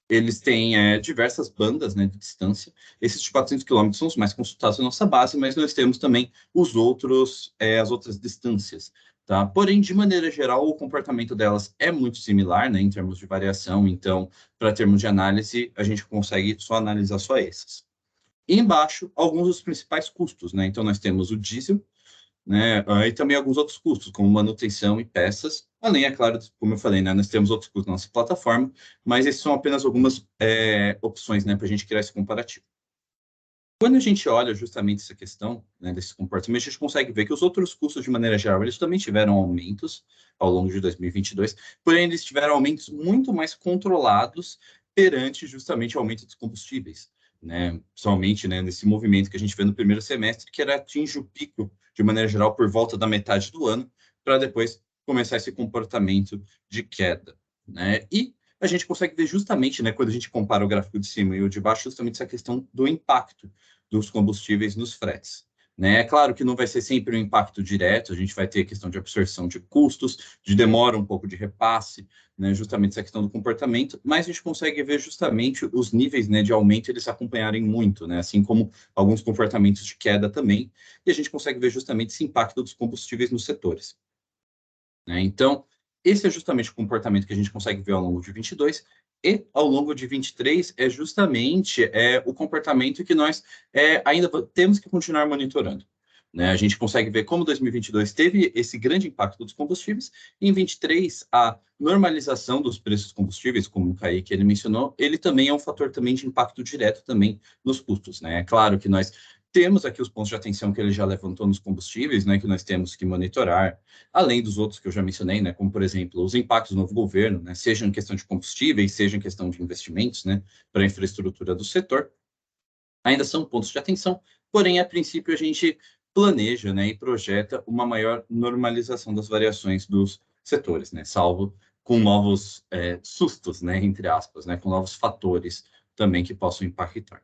Eles têm diversas bandas, né, de distância. Esses de 400 quilômetros são os mais consultados na nossa base, mas nós temos também as outras distâncias. Tá? Porém, de maneira geral, o comportamento delas é muito similar, né, em termos de variação. Então, para termos de análise, a gente consegue só analisar só esses. E embaixo, alguns dos principais custos. Né? Então, nós temos o diesel, né? E também alguns outros custos, como manutenção e peças. Além, é claro, como eu falei, né? Nós temos outros custos na nossa plataforma, mas esses são apenas algumas opções, né, para a gente criar esse comparativo. Quando a gente olha justamente essa questão, né, desse comportamento, a gente consegue ver que os outros custos, de maneira geral, eles também tiveram aumentos ao longo de 2022, porém eles tiveram aumentos muito mais controlados perante justamente o aumento dos combustíveis, né? Somente, né, nesse movimento que a gente vê no primeiro semestre, que era atinge o pico, de maneira geral, por volta da metade do ano, para depois começar esse comportamento de queda, né? E a gente consegue ver justamente, né, quando a gente compara o gráfico de cima e o de baixo, justamente essa questão do impacto dos combustíveis nos fretes. Né? É claro que não vai ser sempre um impacto direto, a gente vai ter a questão de absorção de custos, de demora um pouco de repasse, né? Justamente essa questão do comportamento, mas a gente consegue ver justamente os níveis, né, de aumento eles acompanharem muito, né? Assim como alguns comportamentos de queda também, e a gente consegue ver justamente esse impacto dos combustíveis nos setores. Né? Então, esse é justamente o comportamento que a gente consegue ver ao longo de 22, e ao longo de 23 é justamente o comportamento que nós ainda temos que continuar monitorando. Né? A gente consegue ver como 2022 teve esse grande impacto dos combustíveis, e em 23 a normalização dos preços dos combustíveis, como o Kaique ele mencionou, ele também é um fator também de impacto direto também nos custos. Né? É claro que nós temos aqui os pontos de atenção que ele já levantou nos combustíveis, né, que nós temos que monitorar, além dos outros que eu já mencionei, né, como, por exemplo, os impactos do novo governo, né, seja em questão de combustíveis, seja em questão de investimentos, né, para a infraestrutura do setor, ainda são pontos de atenção, porém, a princípio, a gente planeja, né, e projeta uma maior normalização das variações dos setores, né, salvo com novos sustos, né, entre aspas, né, com novos fatores também que possam impactar.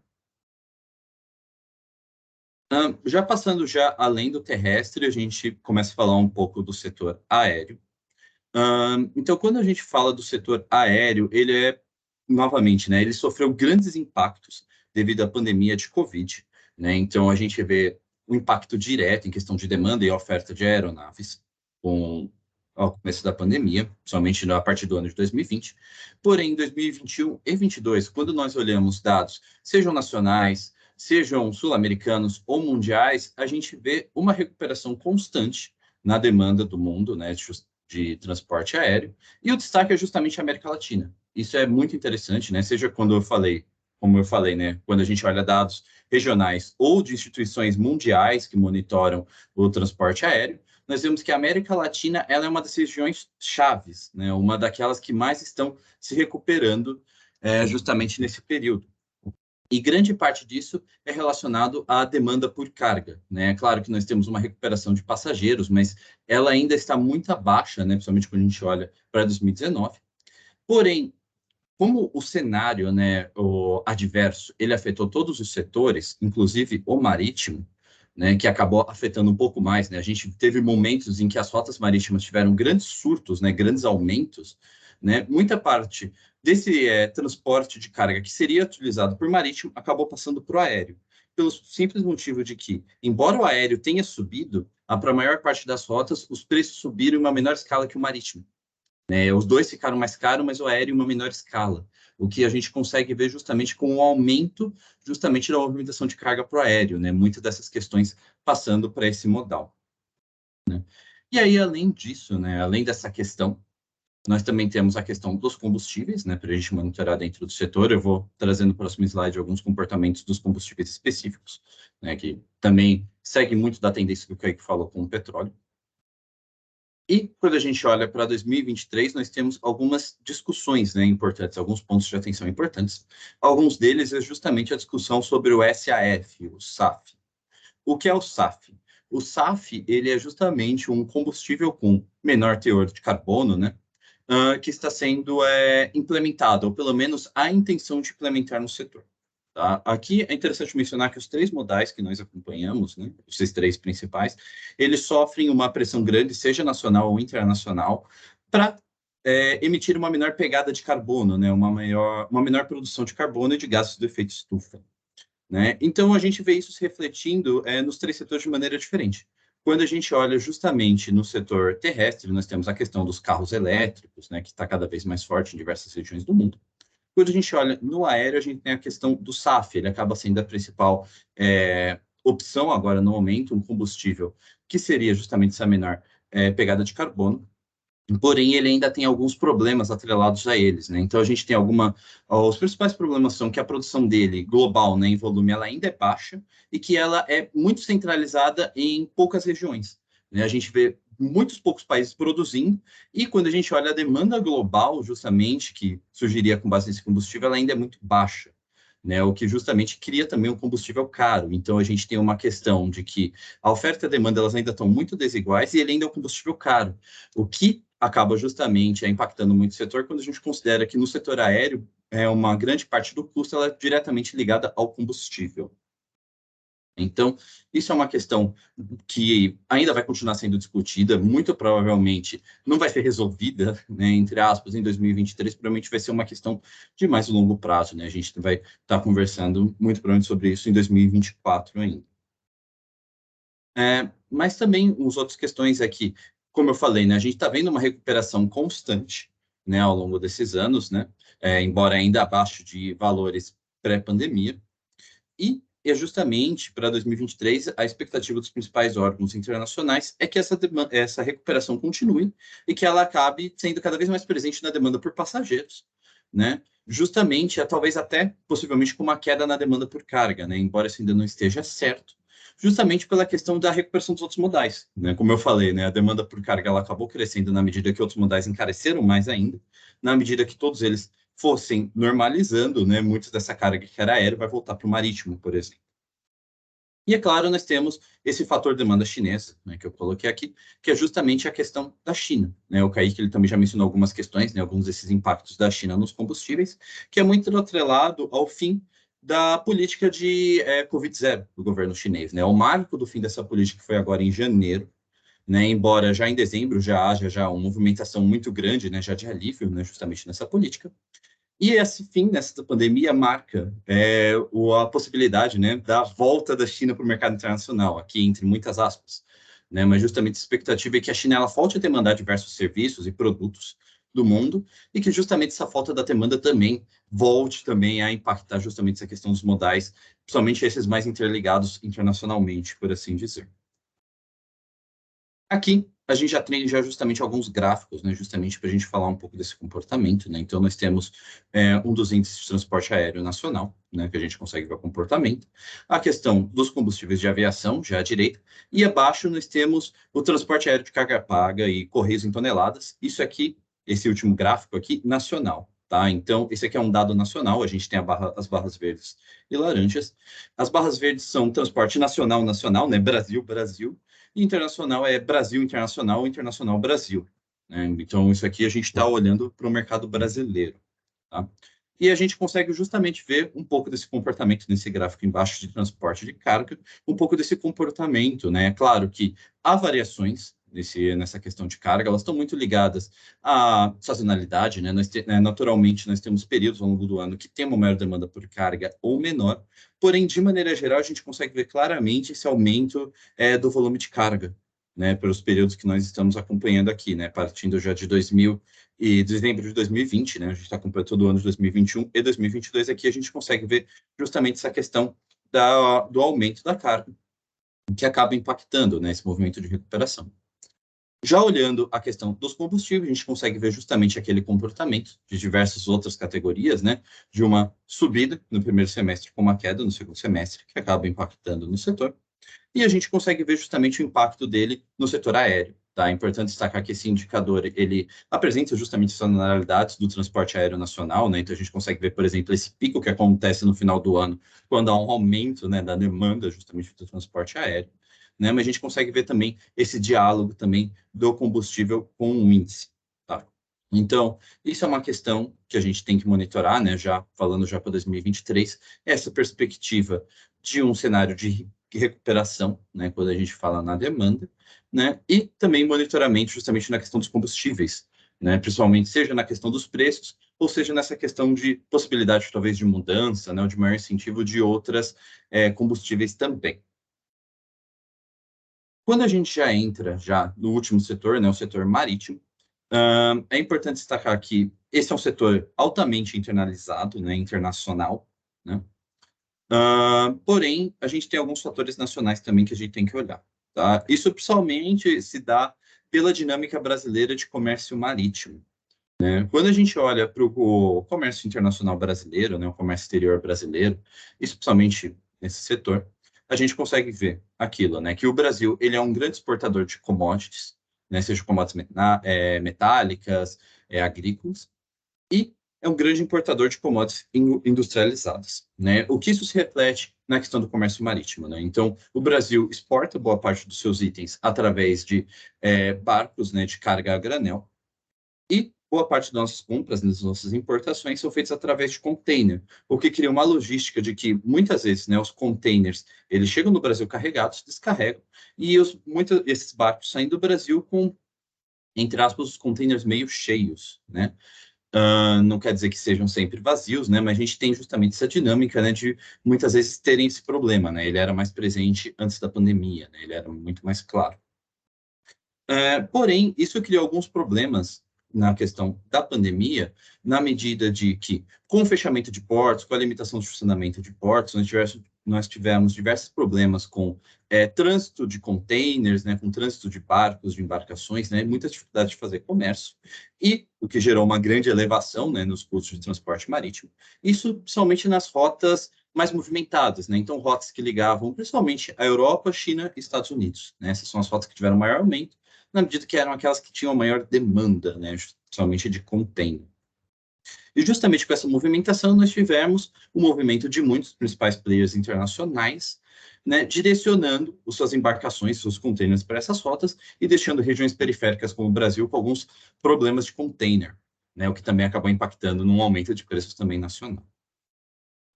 Já passando já além do terrestre, a gente começa a falar um pouco do setor aéreo. Então, quando a gente fala do setor aéreo, ele novamente, né, ele sofreu grandes impactos devido à pandemia de Covid, né? Então, a gente vê um impacto direto em questão de demanda e oferta de aeronaves ao começo da pandemia, somente a partir do ano de 2020. Porém, em 2021 e 2022, quando nós olhamos dados, sejam nacionais, sejam sul-americanos ou mundiais, a gente vê uma recuperação constante na demanda do mundo, né, de transporte aéreo, e o destaque é justamente a América Latina. Isso é muito interessante, né? Seja como eu falei, né? Quando a gente olha dados regionais ou de instituições mundiais que monitoram o transporte aéreo, nós vemos que a América Latina ela é uma das regiões chaves, né? Uma daquelas que mais estão se recuperando justamente nesse período. E grande parte disso é relacionado à demanda por carga, né? É claro que nós temos uma recuperação de passageiros, mas ela ainda está muito abaixo, né? Principalmente quando a gente olha para 2019. Porém, como o cenário, né, o adverso, ele afetou todos os setores, inclusive o marítimo, né, que acabou afetando um pouco mais, né? A gente teve momentos em que as rotas marítimas tiveram grandes surtos, né, grandes aumentos, né? Muita parte desse transporte de carga que seria utilizado por marítimo acabou passando para o aéreo, pelo simples motivo de que, embora o aéreo tenha subido, para a maior parte das rotas, os preços subiram em uma menor escala que o marítimo. Os dois ficaram mais caros, mas o aéreo em uma menor escala, o que a gente consegue ver justamente com o aumento justamente da movimentação de carga para o aéreo, né? Muitas dessas questões passando para esse modal. Né? E aí, além disso, né, além dessa questão, nós também temos a questão dos combustíveis, né, para a gente monitorar dentro do setor. Eu vou trazendo no próximo slide alguns comportamentos dos combustíveis específicos, né, que também segue muito da tendência que o Kaique falou com o petróleo. E quando a gente olha para 2023, nós temos algumas discussões, né, importantes, alguns pontos de atenção importantes. Alguns deles é justamente a discussão sobre o SAF, o SAF. O que é o SAF? O SAF ele é justamente um combustível com menor teor de carbono, né, que está sendo implementado, ou pelo menos a intenção de implementar no setor. Tá? Aqui é interessante mencionar que os três modais que nós acompanhamos, né, esses três principais, eles sofrem uma pressão grande, seja nacional ou internacional, para emitir uma menor pegada de carbono, né, uma menor produção de carbono e de gases do efeito estufa. Né? Então, a gente vê isso se refletindo nos três setores de maneira diferente. Quando a gente olha justamente no setor terrestre, nós temos a questão dos carros elétricos, né, que está cada vez mais forte em diversas regiões do mundo. Quando a gente olha no aéreo, a gente tem a questão do SAF, ele acaba sendo a principal opção agora, no momento, um combustível que seria justamente essa menor pegada de carbono, porém ele ainda tem alguns problemas atrelados a eles, né? Então a gente tem os principais problemas são que a produção dele global, né, em volume, ela ainda é baixa e que ela é muito centralizada em poucas regiões, né? A gente vê muitos poucos países produzindo e quando a gente olha a demanda global, justamente que surgiria com base nesse combustível, ela ainda é muito baixa, né? O que justamente cria também um combustível caro. Então a gente tem uma questão de que a oferta e a demanda elas ainda estão muito desiguais e ele ainda é um combustível caro, o que acaba justamente impactando muito o setor quando a gente considera que no setor aéreo uma grande parte do custo ela é diretamente ligada ao combustível. Então, isso é uma questão que ainda vai continuar sendo discutida, muito provavelmente não vai ser resolvida, né, entre aspas, em 2023, provavelmente vai ser uma questão de mais longo prazo, né? A gente vai estar conversando muito provavelmente sobre isso em 2024 ainda. Mas também as outras questões é que, como eu falei, né, a gente está vendo uma recuperação constante, né, ao longo desses anos, né, embora ainda abaixo de valores pré-pandemia, e é justamente para 2023 a expectativa dos principais órgãos internacionais é que essa recuperação continue e que ela acabe sendo cada vez mais presente na demanda por passageiros, né? Justamente, talvez até possivelmente com uma queda na demanda por carga, né? Embora isso ainda não esteja certo, justamente pela questão da recuperação dos outros modais, né? Como eu falei, né? A demanda por carga ela acabou crescendo na medida que outros modais encareceram mais ainda, na medida que todos eles fossem normalizando, né? Muita dessa carga que era aérea vai voltar para o marítimo, por exemplo. E, é claro, nós temos esse fator demanda chinesa, né, que eu coloquei aqui, que é justamente a questão da China, né? O Kaique ele também já mencionou algumas questões, né, alguns desses impactos da China nos combustíveis, que é muito atrelado ao fim da política de Covid-0 do governo chinês, né? O marco do fim dessa política foi agora em janeiro, né? Embora já em dezembro já haja uma movimentação muito grande, né, já de alívio, né, justamente nessa política. E esse fim dessa pandemia marca a possibilidade, né, da volta da China para o mercado internacional, aqui entre muitas aspas, né, mas justamente a expectativa é que a China ela volte a demandar diversos serviços e produtos do mundo e que justamente essa falta da demanda também volte também a impactar justamente essa questão dos modais, principalmente esses mais interligados internacionalmente, por assim dizer. Aqui a gente já tem justamente alguns gráficos, né, justamente para a gente falar um pouco desse comportamento, né? Então nós temos um dos índices de transporte aéreo nacional, né, que a gente consegue ver o comportamento, a questão dos combustíveis de aviação, já à direita, e abaixo nós temos o transporte aéreo de carga paga e correios em toneladas. Isso aqui, esse último gráfico aqui, nacional. Tá? Então, esse aqui é um dado nacional, a gente tem as barras verdes e laranjas. As barras verdes são transporte nacional, né? Brasil, Brasil. E internacional é Brasil, internacional, internacional, Brasil. Né? Então, isso aqui a gente está olhando para o mercado brasileiro. Tá? E a gente consegue justamente ver um pouco desse comportamento nesse gráfico embaixo de transporte de carga, um pouco desse comportamento, né? É claro que há variações nessa questão de carga, elas estão muito ligadas à sazonalidade, né? Naturalmente, nós temos períodos ao longo do ano que tem uma maior demanda por carga ou menor, porém, de maneira geral, a gente consegue ver claramente esse aumento do volume de carga, né? Pelos períodos que nós estamos acompanhando aqui, né? Partindo já de dezembro de 2020, né? A gente está acompanhando todo o ano de 2021 e 2022, aqui a gente consegue ver justamente essa questão do aumento da carga, que acaba impactando, né, esse movimento de recuperação. Já olhando a questão dos combustíveis, a gente consegue ver justamente aquele comportamento de diversas outras categorias, né, de uma subida no primeiro semestre com uma queda no segundo semestre, que acaba impactando no setor. E a gente consegue ver justamente o impacto dele no setor aéreo. Tá? É importante destacar que esse indicador ele apresenta justamente as análogidades do transporte aéreo nacional, né? Então a gente consegue ver, por exemplo, esse pico que acontece no final do ano, quando há um aumento, né, da demanda justamente do transporte aéreo. Né? Mas a gente consegue ver também esse diálogo também do combustível com o índice. Tá? Então, isso é uma questão que a gente tem que monitorar, né? Já falando já para 2023, essa perspectiva de um cenário de recuperação, né, quando a gente fala na demanda, né, e também monitoramento justamente na questão dos combustíveis, né, principalmente seja na questão dos preços, ou seja nessa questão de possibilidade talvez de mudança, né, ou de maior incentivo de outras combustíveis também. Quando a gente já entra no último setor, né, o setor marítimo, é importante destacar que esse é um setor altamente internalizado, né, internacional, né, Porém, a gente tem alguns fatores nacionais também que a gente tem que olhar. Tá? Isso principalmente se dá pela dinâmica brasileira de comércio marítimo. Né? Quando a gente olha para o comércio internacional brasileiro, né, o comércio exterior brasileiro, especialmente nesse setor, a gente consegue ver aquilo, né, que o Brasil ele é um grande exportador de commodities, né, seja commodities metálicas, agrícolas, e é um grande importador de commodities industrializadas, né? O que isso se reflete na questão do comércio marítimo, né? Então, o Brasil exporta boa parte dos seus itens através de barcos, né, de carga a granel, e boa parte das nossas compras, das nossas importações, são feitas através de container, o que cria uma logística de que, muitas vezes, né, os containers, eles chegam no Brasil carregados, descarregam, e muitos esses barcos saem do Brasil com, entre aspas, os containers meio cheios, né? Não quer dizer que sejam sempre vazios, né? Mas a gente tem justamente essa dinâmica, né, de muitas vezes terem esse problema, né? Ele era mais presente antes da pandemia, né? Ele era muito mais claro. Porém, isso criou alguns problemas na questão da pandemia, na medida de que, com o fechamento de portos, com a limitação de funcionamento de portos, nós tivemos diversos problemas com trânsito de containers, né, com trânsito de barcos, de embarcações, né, muita dificuldade de fazer comércio, e o que gerou uma grande elevação, né, nos custos de transporte marítimo. Isso, principalmente nas rotas mais movimentadas, né? Então, rotas que ligavam principalmente a Europa, China e Estados Unidos, né? Essas são as rotas que tiveram maior aumento, na medida que eram aquelas que tinham maior demanda, né, somente de container. E justamente com essa movimentação, nós tivemos o movimento de muitos principais players internacionais, né, direcionando as suas embarcações, seus containers para essas rotas e deixando regiões periféricas como o Brasil com alguns problemas de container, né, o que também acabou impactando num aumento de preços também nacional.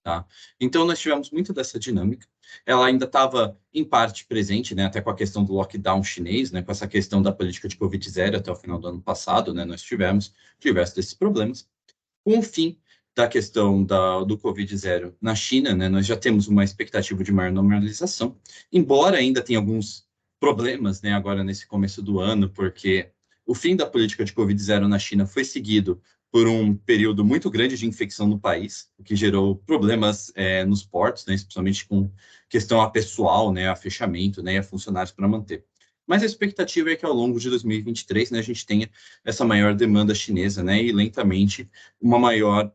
Tá? Então, nós tivemos muito dessa dinâmica. Ela ainda estava, em parte, presente, né, até com a questão do lockdown chinês, né, com essa questão da política de Covid-0 até o final do ano passado, né, nós tivemos diversos desses problemas. Com o fim da questão do Covid-0 na China, né, nós já temos uma expectativa de maior normalização, embora ainda tenha alguns problemas, né, agora nesse começo do ano, porque o fim da política de Covid-0 na China foi seguido por um período muito grande de infecção no país, o que gerou problemas nos portos, né, especialmente com questão a pessoal, né, a fechamento, né, a funcionários para manter. Mas a expectativa é que ao longo de 2023, né, a gente tenha essa maior demanda chinesa, né, e lentamente uma maior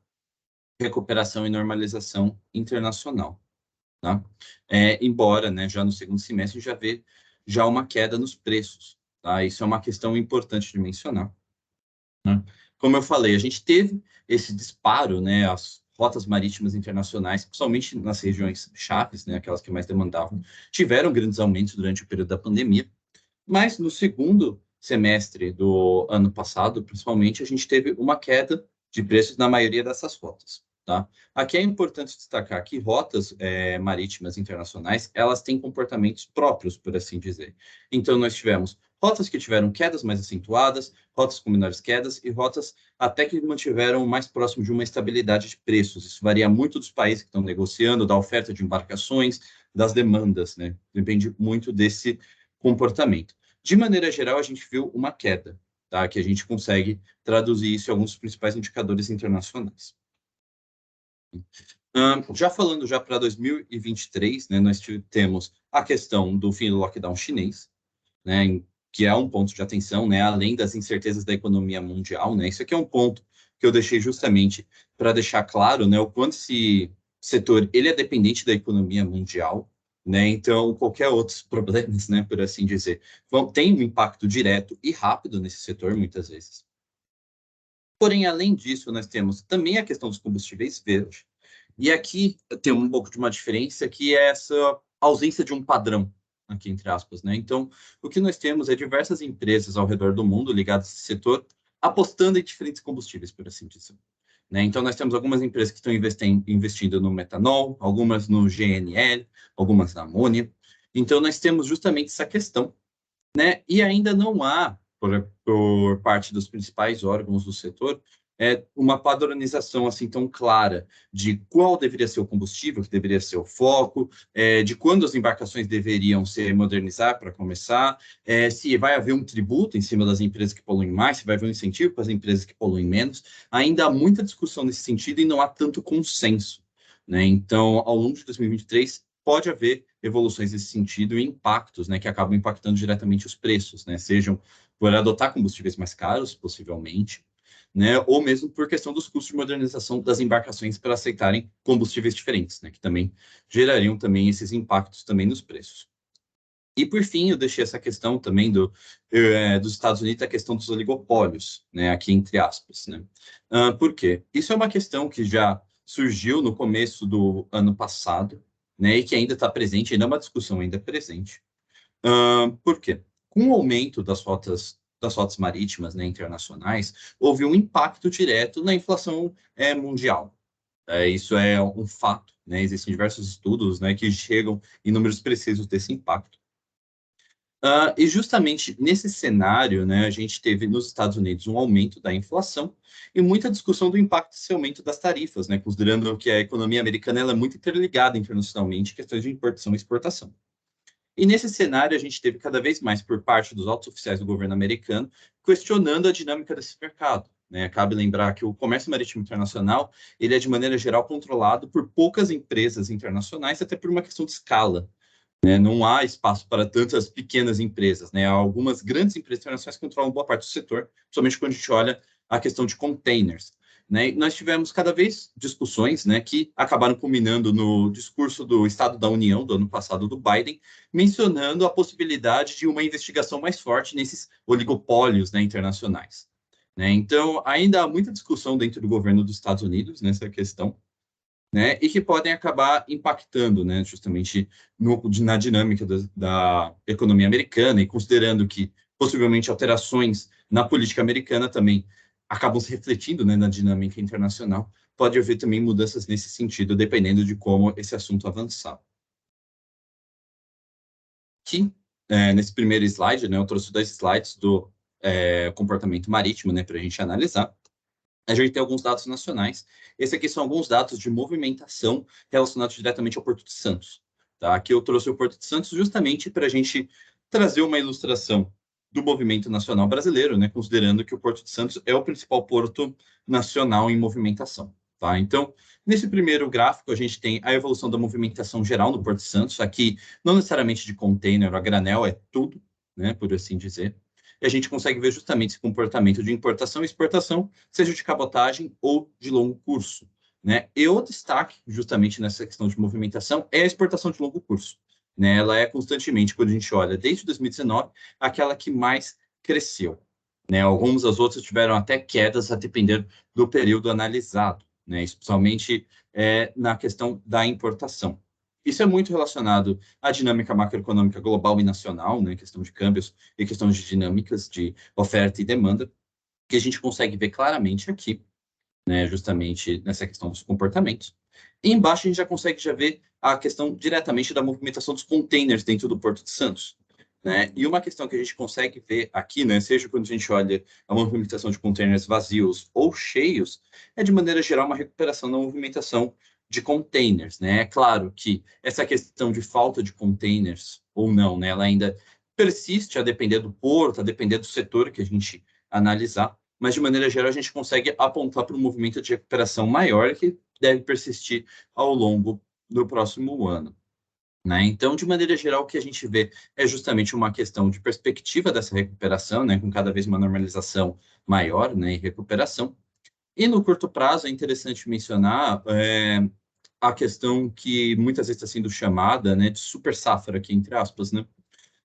recuperação e normalização internacional. Tá? Embora, né, já no segundo semestre já vê já uma queda nos preços. Tá? Isso é uma questão importante de mencionar. Né? Como eu falei, a gente teve esse disparo, né, as rotas marítimas internacionais, principalmente nas regiões chaves, né, aquelas que mais demandavam, tiveram grandes aumentos durante o período da pandemia, mas no segundo semestre do ano passado, principalmente, a gente teve uma queda de preços na maioria dessas rotas. Tá? Aqui é importante destacar que rotas marítimas internacionais, elas têm comportamentos próprios, por assim dizer. Então, nós tivemos rotas que tiveram quedas mais acentuadas, rotas com menores quedas e rotas até que mantiveram mais próximo de uma estabilidade de preços. Isso varia muito dos países que estão negociando, da oferta de embarcações, das demandas, né? Depende muito desse comportamento. De maneira geral, a gente viu uma queda, tá? Que a gente consegue traduzir isso em alguns dos principais indicadores internacionais. Já falando já para 2023, né, nós temos a questão do fim do lockdown chinês, né, que é um ponto de atenção, né, além das incertezas da economia mundial, né, isso aqui é um ponto que eu deixei justamente para deixar claro, né, o quanto esse setor ele é dependente da economia mundial, né, então qualquer outros problemas, né, por assim dizer, tem um impacto direto e rápido nesse setor muitas vezes. Porém, além disso, nós temos também a questão dos combustíveis verdes. E aqui tem um pouco de uma diferença, que é essa ausência de um padrão, aqui entre aspas, né? Então, o que nós temos é diversas empresas ao redor do mundo ligadas a esse setor, apostando em diferentes combustíveis, por assim dizer. Né? Então, nós temos algumas empresas que estão investindo no metanol, algumas no GNL, algumas na amônia. Então, nós temos justamente essa questão, né? E ainda não há, por parte dos principais órgãos do setor, uma padronização assim tão clara de qual deveria ser o combustível, que deveria ser o foco, de quando as embarcações deveriam se modernizar para começar, se vai haver um tributo em cima das empresas que poluem mais, se vai haver um incentivo para as empresas que poluem menos. Ainda há muita discussão nesse sentido e não há tanto consenso. né? Então, ao longo de 2023, pode haver evoluções nesse sentido e impactos, né, que acabam impactando diretamente os preços, né? Sejam por adotar combustíveis mais caros, possivelmente, né, ou mesmo por questão dos custos de modernização das embarcações para aceitarem combustíveis diferentes, né, que também gerariam também esses impactos também nos preços. E, por fim, eu deixei essa questão também dos Estados Unidos, a questão dos oligopólios, né, aqui entre aspas. Né? Por quê? Isso é uma questão que já surgiu no começo do ano passado, né, e que ainda está presente, ainda é uma discussão ainda presente. Por quê? Com o aumento das rotas marítimas, né, internacionais, houve um impacto direto na inflação mundial. Isso é um fato, né? Existem diversos estudos, né, que chegam em números precisos desse impacto. E justamente nesse cenário, né, a gente teve nos Estados Unidos um aumento da inflação e muita discussão do impacto desse aumento das tarifas, né, considerando que a economia americana ela é muito interligada internacionalmente em questões de importação e exportação. E nesse cenário, a gente teve cada vez mais por parte dos altos oficiais do governo americano questionando a dinâmica desse mercado. Né? Cabe lembrar que o comércio marítimo internacional ele é, de maneira geral, controlado por poucas empresas internacionais, até por uma questão de escala. Né? Não há espaço para tantas pequenas empresas. Né? Algumas grandes empresas internacionais controlam boa parte do setor, principalmente quando a gente olha a questão de containers. Né? E nós tivemos cada vez discussões, né, que acabaram culminando no discurso do Estado da União do ano passado do Biden, mencionando a possibilidade de uma investigação mais forte nesses oligopólios, né, internacionais. Né? Então, ainda há muita discussão dentro do governo dos Estados Unidos nessa questão, né, e que podem acabar impactando, né, justamente na dinâmica da economia americana, e considerando que possivelmente alterações na política americana também acabam se refletindo, né, na dinâmica internacional, pode haver também mudanças nesse sentido, dependendo de como esse assunto avançar. Aqui, nesse primeiro slide, né, eu trouxe 2 slides do comportamento marítimo, né, para a gente analisar. A gente tem alguns dados nacionais. Esse aqui são alguns dados de movimentação relacionados diretamente ao Porto de Santos. Tá? Aqui eu trouxe o Porto de Santos justamente para a gente trazer uma ilustração do movimento nacional brasileiro, né? Considerando que o Porto de Santos é o principal porto nacional em movimentação. Tá? Então, nesse primeiro gráfico, a gente tem a evolução da movimentação geral no Porto de Santos. Aqui, não necessariamente de container a granel, é tudo, né? Por assim dizer. E a gente consegue ver justamente esse comportamento de importação e exportação, seja de cabotagem ou de longo curso. Né? E o destaque, justamente nessa questão de movimentação, é a exportação de longo curso. Né? Ela é constantemente, quando a gente olha desde 2019, aquela que mais cresceu. Né? Algumas das outras tiveram até quedas a depender do período analisado, né? Especialmente na questão da importação. Isso é muito relacionado à dinâmica macroeconômica global e nacional, né, questão de câmbios e questões de dinâmicas de oferta e demanda, que a gente consegue ver claramente aqui, né, justamente nessa questão dos comportamentos. E embaixo a gente já consegue ver a questão diretamente da movimentação dos containers dentro do Porto de Santos. Né? E uma questão que a gente consegue ver aqui, né, seja quando a gente olha a movimentação de containers vazios ou cheios, é de maneira geral uma recuperação da movimentação de containers, né? É claro que essa questão de falta de containers ou não, né, ela ainda persiste a depender do porto, a depender do setor que a gente analisar, mas de maneira geral a gente consegue apontar para um movimento de recuperação maior que deve persistir ao longo do próximo ano. Né? Então, de maneira geral, o que a gente vê é justamente uma questão de perspectiva dessa recuperação, né, com cada vez uma normalização maior, né, e recuperação. E no curto prazo é interessante mencionar a questão que muitas vezes está sendo chamada, né, de super safra, aqui entre aspas, né?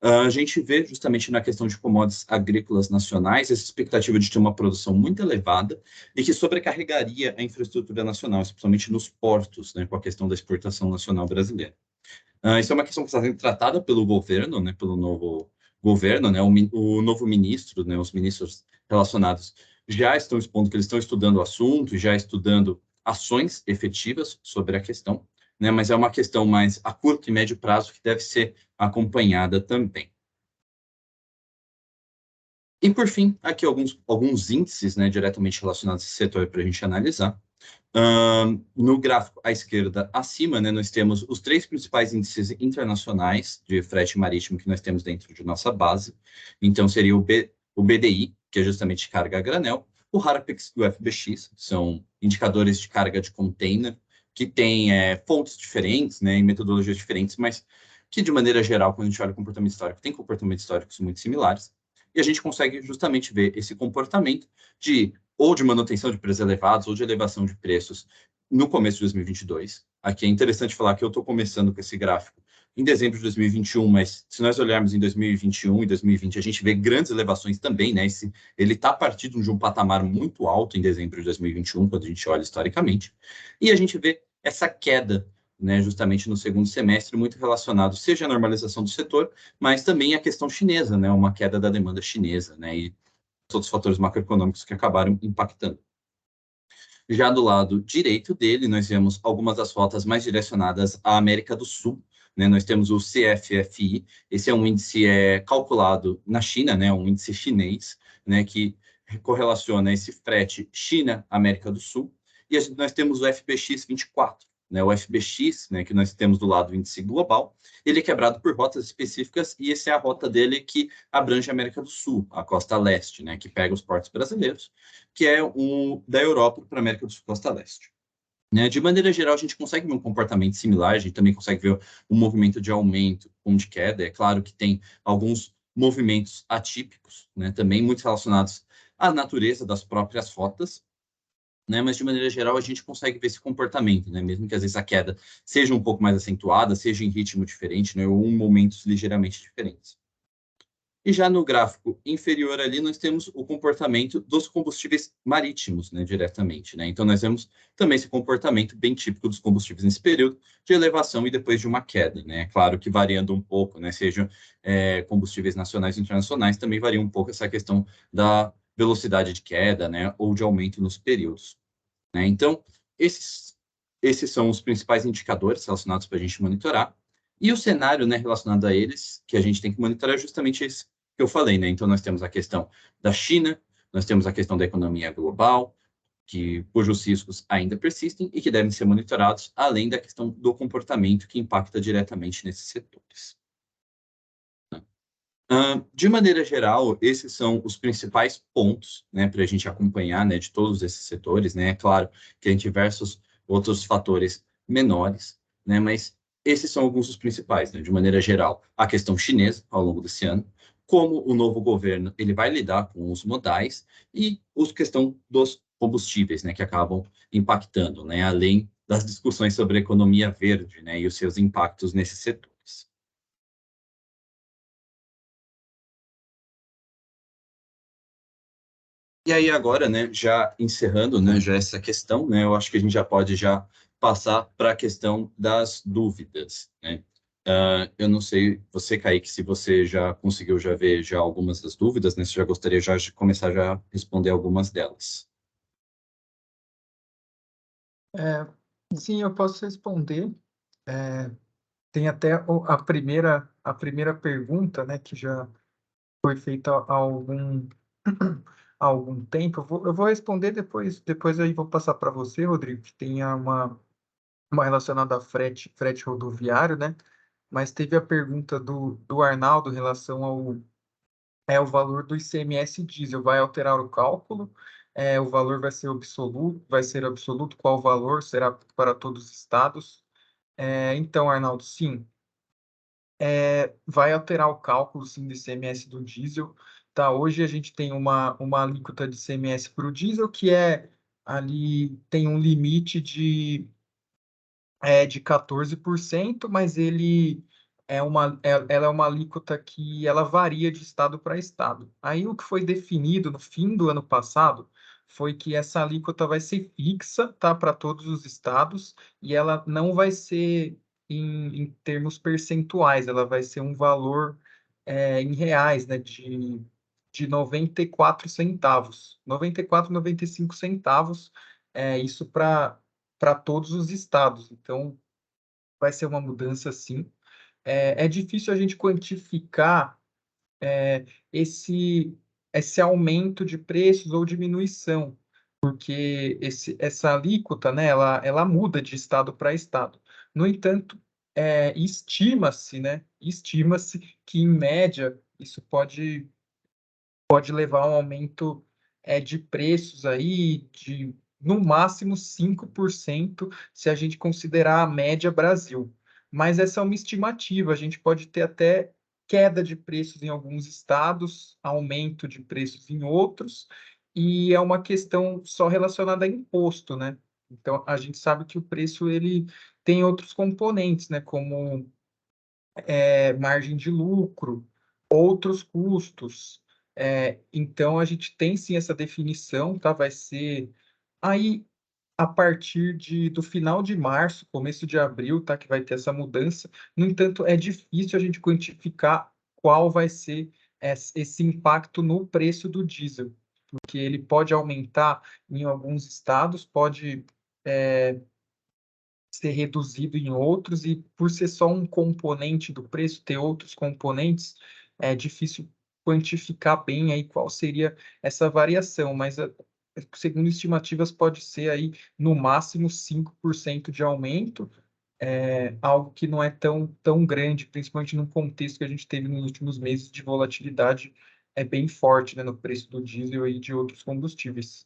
A gente vê justamente na questão de commodities agrícolas nacionais essa expectativa de ter uma produção muito elevada e que sobrecarregaria a infraestrutura nacional, especialmente nos portos, né, com a questão da exportação nacional brasileira. Isso é uma questão que está sendo tratada pelo governo, né, pelo novo governo, né, o novo ministro, né, os ministros relacionados já estão expondo que eles estão estudando o assunto, já estudando ações efetivas sobre a questão, né, mas é uma questão mais a curto e médio prazo que deve ser acompanhada também. E, por fim, aqui alguns índices, né, diretamente relacionados a esse setor para a gente analisar. No gráfico à esquerda, acima, né, nós temos os 3 principais índices internacionais de frete marítimo que nós temos dentro de nossa base. Então, seria o BDI, que é justamente carga a granel, o Harpex e o FBX, são indicadores de carga de container, que tem fontes diferentes, né, e metodologias diferentes, mas que, de maneira geral, quando a gente olha o comportamento histórico, tem comportamentos históricos muito similares, e a gente consegue justamente ver esse comportamento ou de manutenção de preços elevados, ou de elevação de preços no começo de 2022. Aqui é interessante falar que eu estou começando com esse gráfico em dezembro de 2021, mas se nós olharmos em 2021 e 2020, a gente vê grandes elevações também, né? Ele está partindo de um patamar muito alto em dezembro de 2021, quando a gente olha historicamente, e a gente vê essa queda, né, justamente no segundo semestre, muito relacionado seja à normalização do setor, mas também à questão chinesa, né, uma queda da demanda chinesa, né, e todos os fatores macroeconômicos que acabaram impactando. Já do lado direito dele, nós vemos algumas das rotas mais direcionadas à América do Sul, né? Nós temos o CFFI, esse é um índice calculado na China, né? Um índice chinês, né? Que correlaciona esse frete China-América do Sul, e nós temos o FBX 24, né? O FBX, né? Que nós temos do lado do índice global, ele é quebrado por rotas específicas, e essa é a rota dele que abrange a América do Sul, a costa leste, né? Que pega os portos brasileiros, que é da Europa para a América do Sul, costa leste. Né? De maneira geral, a gente consegue ver um comportamento similar, a gente também consegue ver um movimento de aumento ou de queda. É claro que tem alguns movimentos atípicos, né? Também muito relacionados à natureza das próprias rotas, né? Mas de maneira geral a gente consegue ver esse comportamento, né? Mesmo que às vezes a queda seja um pouco mais acentuada, seja em ritmo diferente, né? Ou em momentos ligeiramente diferentes. E já no gráfico inferior ali, nós temos o comportamento dos combustíveis marítimos, né, diretamente, né? Então, nós vemos também esse comportamento bem típico dos combustíveis nesse período de elevação e depois de uma queda, né? Claro que variando um pouco, né? Sejam combustíveis nacionais e internacionais, também varia um pouco essa questão da velocidade de queda, né? Ou de aumento nos períodos, né? Então, esses são os principais indicadores relacionados para a gente monitorar. E o cenário, né, relacionado a eles, que a gente tem que monitorar é justamente esse que eu falei, né? Então, nós temos a questão da China, nós temos a questão da economia global, cujos riscos ainda persistem e que devem ser monitorados, além da questão do comportamento que impacta diretamente nesses setores. De maneira geral, esses são os principais pontos, né, para a gente acompanhar, né, de todos esses setores, né? É claro que tem diversos outros fatores menores, né, mas esses são alguns dos principais, né? De maneira geral, a questão chinesa ao longo desse ano, como o novo governo ele vai lidar com os modais e a questão dos combustíveis, né, que acabam impactando, né, além das discussões sobre a economia verde, né, e os seus impactos nesses setores. E aí agora, né, já encerrando, né, já essa questão, né, eu acho que a gente já pode já passar para a questão das dúvidas, né? Eu não sei, você, Kaique, se você já conseguiu já ver já algumas das dúvidas, né? Se já gostaria já de começar já a responder algumas delas. Sim, eu posso responder. Tem até a primeira pergunta, né, que já foi feita há há algum tempo. Eu vou responder depois aí vou passar para você, Rodrigo, que tem uma relacionada a frete rodoviário, né? Mas teve a pergunta do Arnaldo em relação ao valor do ICMS diesel. Vai alterar o cálculo? O valor vai ser absoluto? Qual valor será para todos os estados? Então, Arnaldo, sim, vai alterar o cálculo, sim, do ICMS do diesel. Tá? Hoje a gente tem uma alíquota de ICMS para o diesel que ali tem um limite de 14%, mas ela é uma alíquota que ela varia de estado para estado. Aí o que foi definido no fim do ano passado foi que essa alíquota vai ser fixa, tá, para todos os estados, e ela não vai ser em termos percentuais, ela vai ser um valor em reais, né, de 94 centavos, 94, 95 centavos, isso para todos os estados. Então, vai ser uma mudança, sim. É difícil a gente quantificar esse, esse aumento de preços ou diminuição, porque essa alíquota, né, ela muda de estado para estado. No entanto, estima-se que, em média, isso pode levar a um aumento de preços aí de no máximo 5% se a gente considerar a média Brasil. Mas essa é uma estimativa, a gente pode ter até queda de preços em alguns estados, aumento de preços em outros, e é uma questão só relacionada a imposto, né? Então, a gente sabe que o preço ele tem outros componentes, né? Como margem de lucro, outros custos. Então, a gente tem sim essa definição, tá? Vai ser aí a partir do final de março, começo de abril, tá? Que vai ter essa mudança. No entanto, é difícil a gente quantificar qual vai ser esse impacto no preço do diesel, porque ele pode aumentar em alguns estados, pode ser reduzido em outros, e por ser só um componente do preço, ter outros componentes, é difícil quantificar bem aí qual seria essa variação, mas segundo estimativas pode ser aí no máximo 5% de aumento, algo que não é tão grande, principalmente no contexto que a gente teve nos últimos meses de volatilidade bem forte, né, no preço do diesel e de outros combustíveis.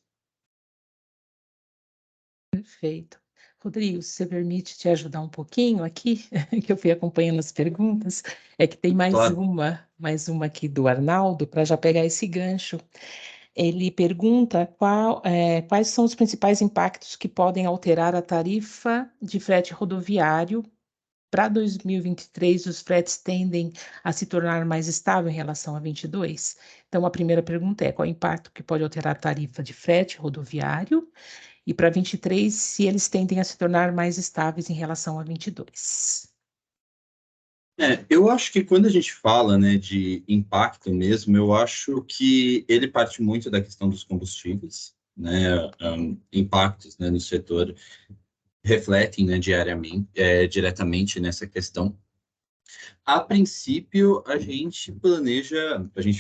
Perfeito. Rodrigo, se você permite te ajudar um pouquinho aqui, que eu fui acompanhando as perguntas, é que tem Claro. mais uma aqui do Arnaldo, para já pegar esse gancho. Ele pergunta quais são os principais impactos que podem alterar a tarifa de frete rodoviário. Para 2023, os fretes tendem a se tornar mais estável em relação a 22. Então, a primeira pergunta é: qual o impacto que pode alterar a tarifa de frete rodoviário? E para 23, se eles tendem a se tornar mais estáveis em relação a 22. Eu acho que quando a gente fala, né, de impacto mesmo, eu acho que ele parte muito da questão dos combustíveis, né, impactos, né, no setor refletem, né, diretamente nessa questão. A princípio, a gente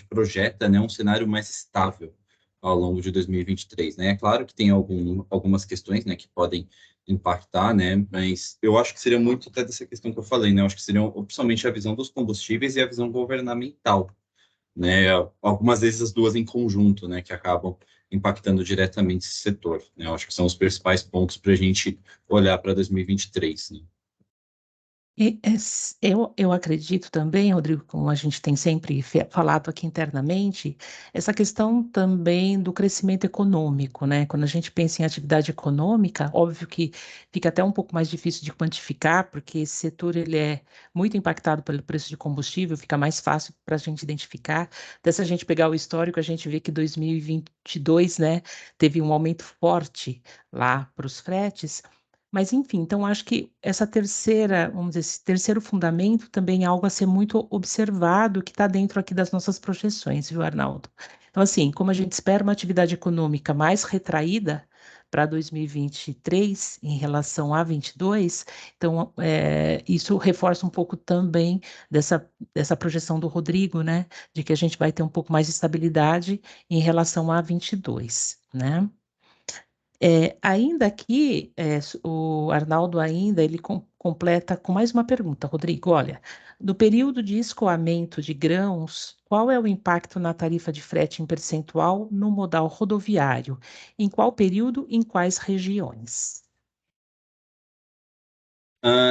projeta, né, um cenário mais estável ao longo de 2023, né? É claro que tem algumas questões, né, que podem impactar, né? Mas eu acho que seria muito até dessa questão que eu falei, né? Eu acho que seriam principalmente a visão dos combustíveis e a visão governamental, né? Algumas vezes as duas em conjunto, né, que acabam impactando diretamente esse setor, né? Eu acho que são os principais pontos para a gente olhar para 2023, né? Eu acredito também, Rodrigo, como a gente tem sempre falado aqui internamente, essa questão também do crescimento econômico, né? Quando a gente pensa em atividade econômica, óbvio que fica até um pouco mais difícil de quantificar, porque esse setor ele é muito impactado pelo preço de combustível, fica mais fácil para a gente identificar. Até se a gente pegar o histórico, a gente vê que 2022, né, teve um aumento forte lá para os fretes. Mas, enfim, então acho que essa terceira, vamos dizer, esse terceiro fundamento também é algo a ser muito observado, que está dentro aqui das nossas projeções, viu, Arnaldo? Então, assim, como a gente espera uma atividade econômica mais retraída para 2023 em relação a 22, então isso reforça um pouco também dessa projeção do Rodrigo, né, de que a gente vai ter um pouco mais de estabilidade em relação a 22, né? Ainda aqui, o Arnaldo ainda, ele completa com mais uma pergunta, Rodrigo, olha, no período de escoamento de grãos, qual é o impacto na tarifa de frete em percentual no modal rodoviário? Em qual período, em quais regiões?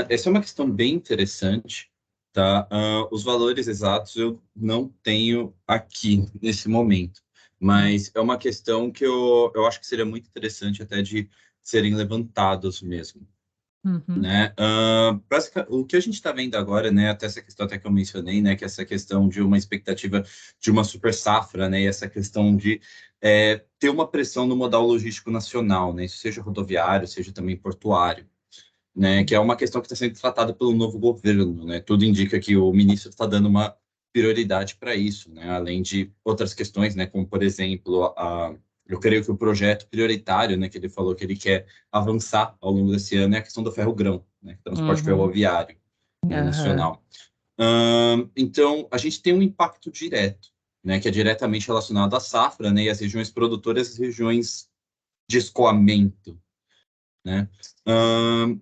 Essa é uma questão bem interessante, tá? Os valores exatos eu não tenho aqui nesse momento, mas é uma questão que eu acho que seria muito interessante até de serem levantados mesmo, Uhum, né? O que a gente está vendo agora, né? Até essa questão até que eu mencionei, né? Que essa questão de uma expectativa de uma super safra, né? E essa questão de ter uma pressão no modal logístico nacional, né? Isso seja rodoviário, seja também portuário, né, que é uma questão que está sendo tratada pelo novo governo, né? Tudo indica que o ministro está dando uma prioridade para isso, né? Além de outras questões, né, como por exemplo, eu creio que o projeto prioritário, né, que ele falou que ele quer avançar ao longo desse ano é a questão do ferrogrão, né, transporte uhum, ferroviário, né, aham, nacional. Então, a gente tem um impacto direto, né, que é diretamente relacionado à safra, né, e às regiões produtoras, as regiões de escoamento, né?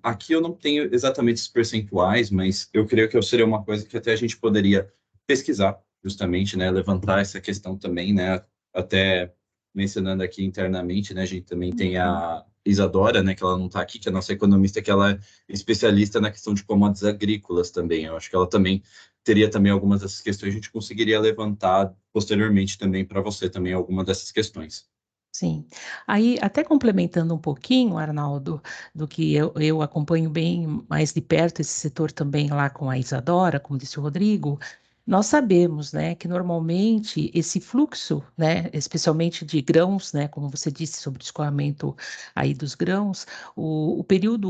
Aqui eu não tenho exatamente os percentuais, mas eu creio que seria uma coisa que até a gente poderia pesquisar, justamente, né? Levantar essa questão também, né? Até mencionando aqui internamente, né? A gente também tem uhum, Isadora, né, que ela não está aqui, que é a nossa economista, que ela é especialista na questão de commodities agrícolas também. Eu acho que ela também teria também algumas dessas questões, a gente conseguiria levantar posteriormente também para você também alguma dessas questões. Sim. Aí, até complementando um pouquinho, Arnaldo, do que eu acompanho bem mais de perto esse setor também lá com a Isadora, como disse o Rodrigo, nós sabemos, né, que normalmente esse fluxo, né, especialmente de grãos, né, como você disse sobre o escoamento aí dos grãos, o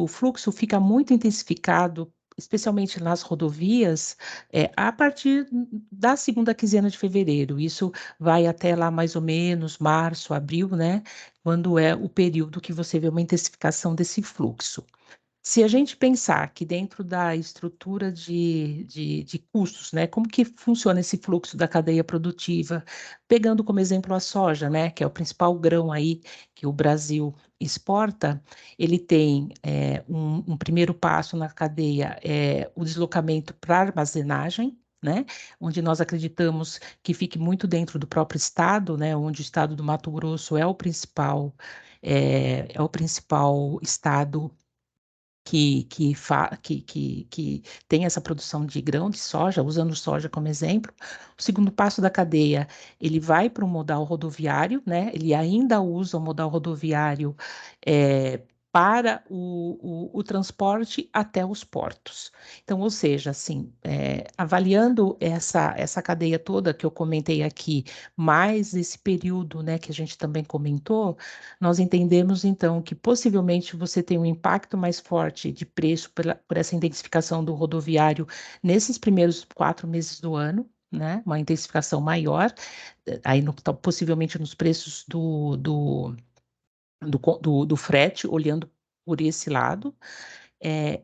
fluxo fica muito intensificado, especialmente nas rodovias, a partir da segunda quinzena de fevereiro. Isso vai até lá mais ou menos março, abril, né? Quando é o período que você vê uma intensificação desse fluxo. Se a gente pensar que dentro da estrutura de custos, né, como que funciona esse fluxo da cadeia produtiva, pegando como exemplo a soja, né, que é o principal grão aí que o Brasil exporta, ele tem um primeiro passo na cadeia, o deslocamento para armazenagem, né, onde nós acreditamos que fique muito dentro do próprio estado, né, onde o estado do Mato Grosso é o principal estado que tem essa produção de grão de soja, usando soja como exemplo. O segundo passo da cadeia, ele vai para o modal rodoviário, né? Ele ainda usa o modal rodoviário para o transporte até os portos. Então, ou seja, assim, avaliando essa cadeia toda que eu comentei aqui, mais esse período, né, que a gente também comentou, nós entendemos, então, que possivelmente você tem um impacto mais forte de preço por essa intensificação do rodoviário nesses primeiros 4 meses do ano, né? Uma intensificação maior, aí possivelmente nos preços do frete, olhando por esse lado.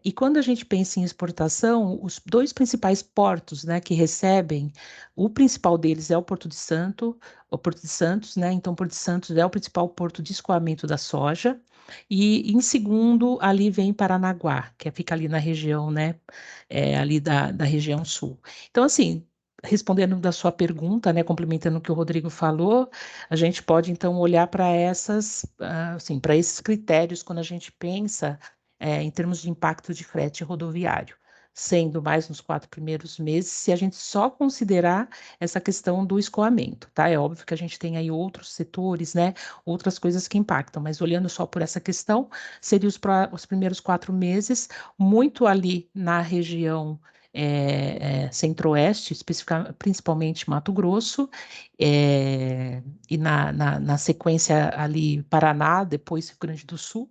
E quando a gente pensa em exportação, os dois principais portos, né, que recebem, o principal deles é o Porto de Santos, né? Então, o Porto de Santos é o principal porto de escoamento da soja. E em segundo, ali vem Paranaguá, que fica ali na região, né, ali da região sul. Então, assim, respondendo da sua pergunta, né, complementando o que o Rodrigo falou, a gente pode então olhar para assim, para esses critérios quando a gente pensa em termos de impacto de frete rodoviário, sendo mais nos 4 primeiros meses, se a gente só considerar essa questão do escoamento, tá? É óbvio que a gente tem aí outros setores, né? Outras coisas que impactam, mas olhando só por essa questão, seria os primeiros 4 meses, muito ali na região centro-oeste, principalmente Mato Grosso, e na sequência ali Paraná, depois Rio Grande do Sul.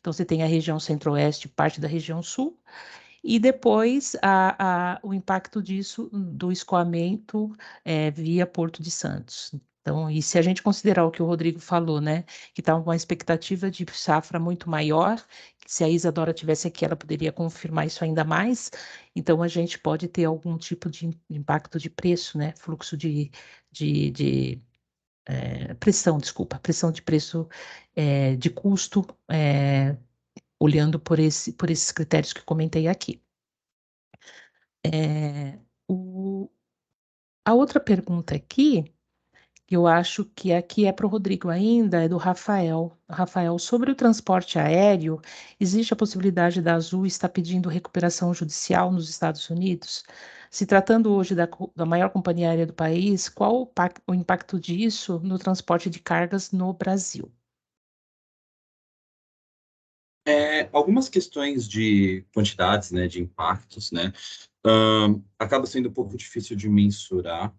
Então, você tem a região centro-oeste, parte da região sul, e depois o impacto disso, do escoamento via Porto de Santos. Então, e se a gente considerar o que o Rodrigo falou, né, que estava com uma expectativa de safra muito maior, que se a Isadora tivesse aqui, ela poderia confirmar isso ainda mais, então a gente pode ter algum tipo de impacto de preço, né, fluxo de pressão de preço de custo, olhando por esses critérios que comentei aqui. É, o- a outra pergunta aqui, que eu acho que aqui é para o Rodrigo ainda, é do Rafael. Rafael, sobre o transporte aéreo, existe a possibilidade da Azul estar pedindo recuperação judicial nos Estados Unidos? Se tratando hoje da maior companhia aérea do país, qual o impacto disso no transporte de cargas no Brasil? Algumas questões de quantidades, né, de impactos, né, acaba sendo um pouco difícil de mensurar.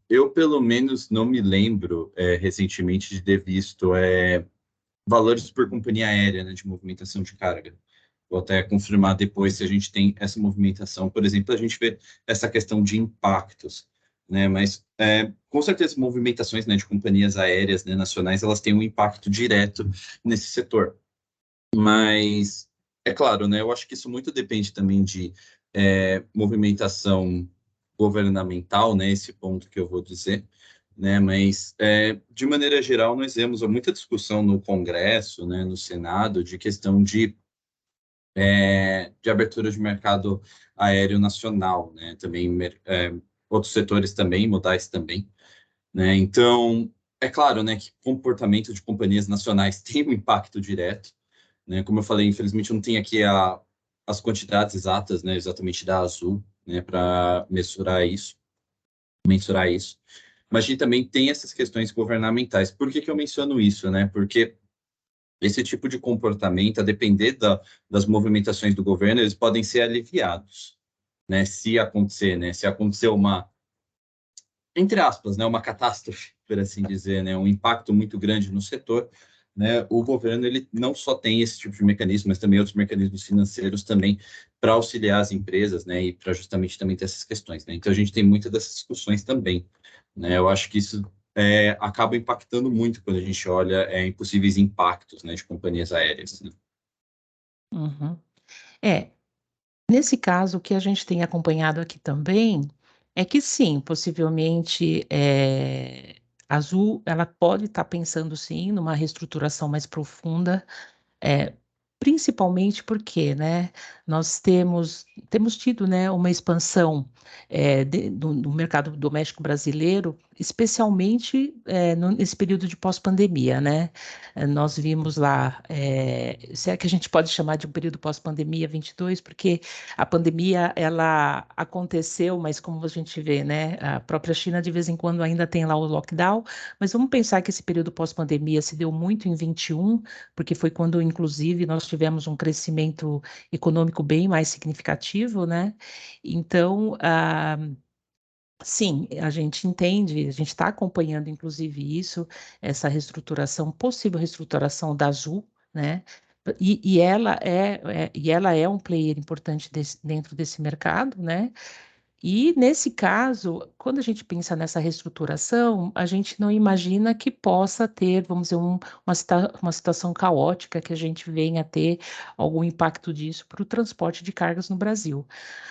Eu, pelo menos, não me lembro recentemente de ter visto valores por companhia aérea, né, de movimentação de carga. Vou até confirmar depois se a gente tem essa movimentação. Por exemplo, a gente vê essa questão de impactos, né, mas com certeza movimentações, né, de companhias aéreas, né, nacionais, elas têm um impacto direto nesse setor. Mas, é claro, né, eu acho que isso muito depende também de movimentação governamental, né, esse ponto que eu vou dizer, né, mas, de maneira geral, nós vemos muita discussão no Congresso, né, no Senado, de questão de abertura de mercado aéreo nacional, né, também outros setores também, modais também, né, então, é claro, né, que comportamento de companhias nacionais tem um impacto direto, né? Como eu falei, infelizmente eu não tenho aqui as quantidades exatas, né, exatamente da Azul, né, para mensurar isso. Mas a gente também tem essas questões governamentais. Por que que eu menciono isso, né? Porque esse tipo de comportamento, a depender das movimentações do governo, eles podem ser aliviados, né? Se acontecer, né? Se acontecer uma, entre aspas, né, uma catástrofe, por assim dizer, né, um impacto muito grande no setor, né, o governo ele não só tem esse tipo de mecanismo, mas também outros mecanismos financeiros também para auxiliar as empresas, né, e para justamente também ter essas questões, né. Então a gente tem muitas dessas discussões também, né. Eu acho que isso acaba impactando muito quando a gente olha em possíveis impactos, né, de companhias aéreas, né? Uhum. É, nesse caso, o que a gente tem acompanhado aqui também é que sim, possivelmente, a Azul ela pode estar pensando sim numa reestruturação mais profunda, é, principalmente porque, né, nós temos tido, né, uma expansão, do mercado doméstico brasileiro, especialmente, nesse período de pós-pandemia, né. Nós vimos lá, se é que a gente pode chamar de um período pós-pandemia 22, porque a pandemia ela aconteceu, mas como a gente vê, né, a própria China de vez em quando ainda tem lá o lockdown, mas vamos pensar que esse período pós-pandemia se deu muito em 21, porque foi quando, inclusive, nós tivemos um crescimento econômico bem mais significativo, né? Então, sim, a gente entende, a gente está acompanhando, inclusive, isso, essa reestruturação, possível reestruturação da Azul, né? E ela é um player importante dentro desse mercado, né? E nesse caso, quando a gente pensa nessa reestruturação, a gente não imagina que possa ter, vamos dizer, uma situação caótica que a gente venha a ter algum impacto disso para o transporte de cargas no Brasil.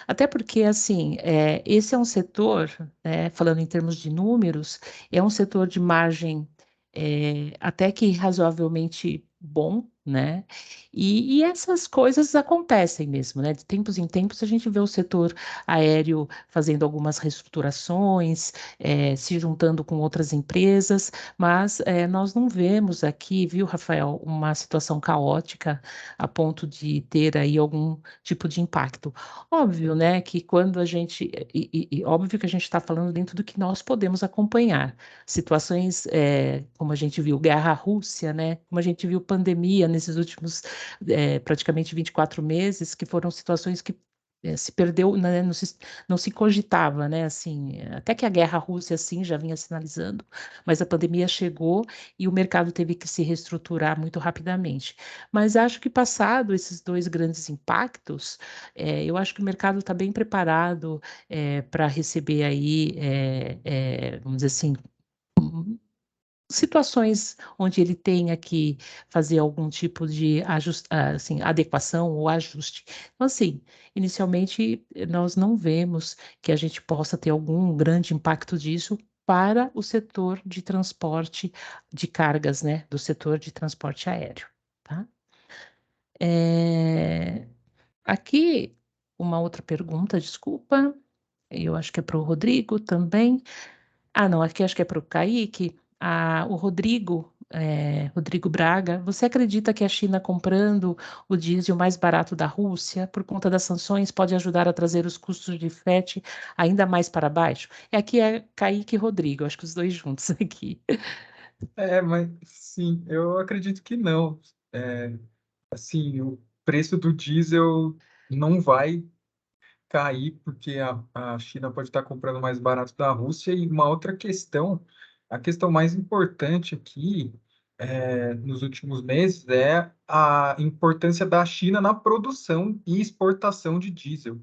Até porque, assim, esse é um setor, né, falando em termos de números, é um setor de margem até que razoavelmente bom, né? E essas coisas acontecem mesmo, né? De tempos em tempos a gente vê o setor aéreo fazendo algumas reestruturações, se juntando com outras empresas, mas nós não vemos aqui, viu, Rafael, uma situação caótica a ponto de ter aí algum tipo de impacto. Óbvio, né, que quando a gente, e óbvio que a gente está falando dentro do que nós podemos acompanhar. Situações, como a gente viu, guerra à Rússia, né, como a gente viu pandemia nesses últimos praticamente 24 meses, que foram situações que se perdeu, né, não se cogitava, né, assim, até que a guerra à Rússia, assim, já vinha sinalizando, mas a pandemia chegou e o mercado teve que se reestruturar muito rapidamente. Mas acho que passado esses dois grandes impactos, eu acho que o mercado está bem preparado para receber aí, vamos dizer assim, situações onde ele tenha que fazer algum tipo de assim, adequação ou ajuste. Então, assim, inicialmente, nós não vemos que a gente possa ter algum grande impacto disso para o setor de transporte de cargas, né, do setor de transporte aéreo, tá? Aqui, uma outra pergunta, desculpa, eu acho que é para o Rodrigo também. Ah, não, aqui acho que é para o Kaique. O Rodrigo, Rodrigo Braga, você acredita que a China comprando o diesel mais barato da Rússia, por conta das sanções, pode ajudar a trazer os custos de frete ainda mais para baixo? Aqui é Kaique e Rodrigo, acho que os dois juntos aqui. Mas sim, eu acredito que não. Assim, o preço do diesel não vai cair porque a China pode estar comprando mais barato da Rússia. E uma outra questão, a questão mais importante aqui, nos últimos meses, é a importância da China na produção e exportação de diesel,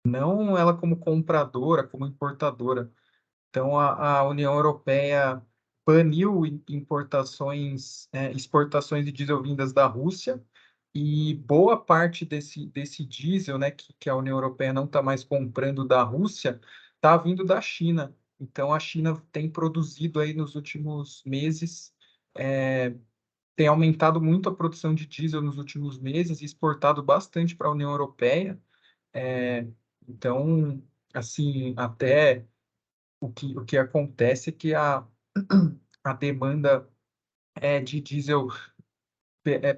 não ela como compradora, como importadora. Então, a União Europeia baniu importações, exportações de diesel vindas da Rússia, e boa parte desse diesel, né, que a União Europeia não está mais comprando da Rússia, está vindo da China. Então, a China tem produzido aí nos últimos meses, tem aumentado muito a produção de diesel nos últimos meses e exportado bastante para a União Europeia. Então, assim, até o que acontece é que a demanda de diesel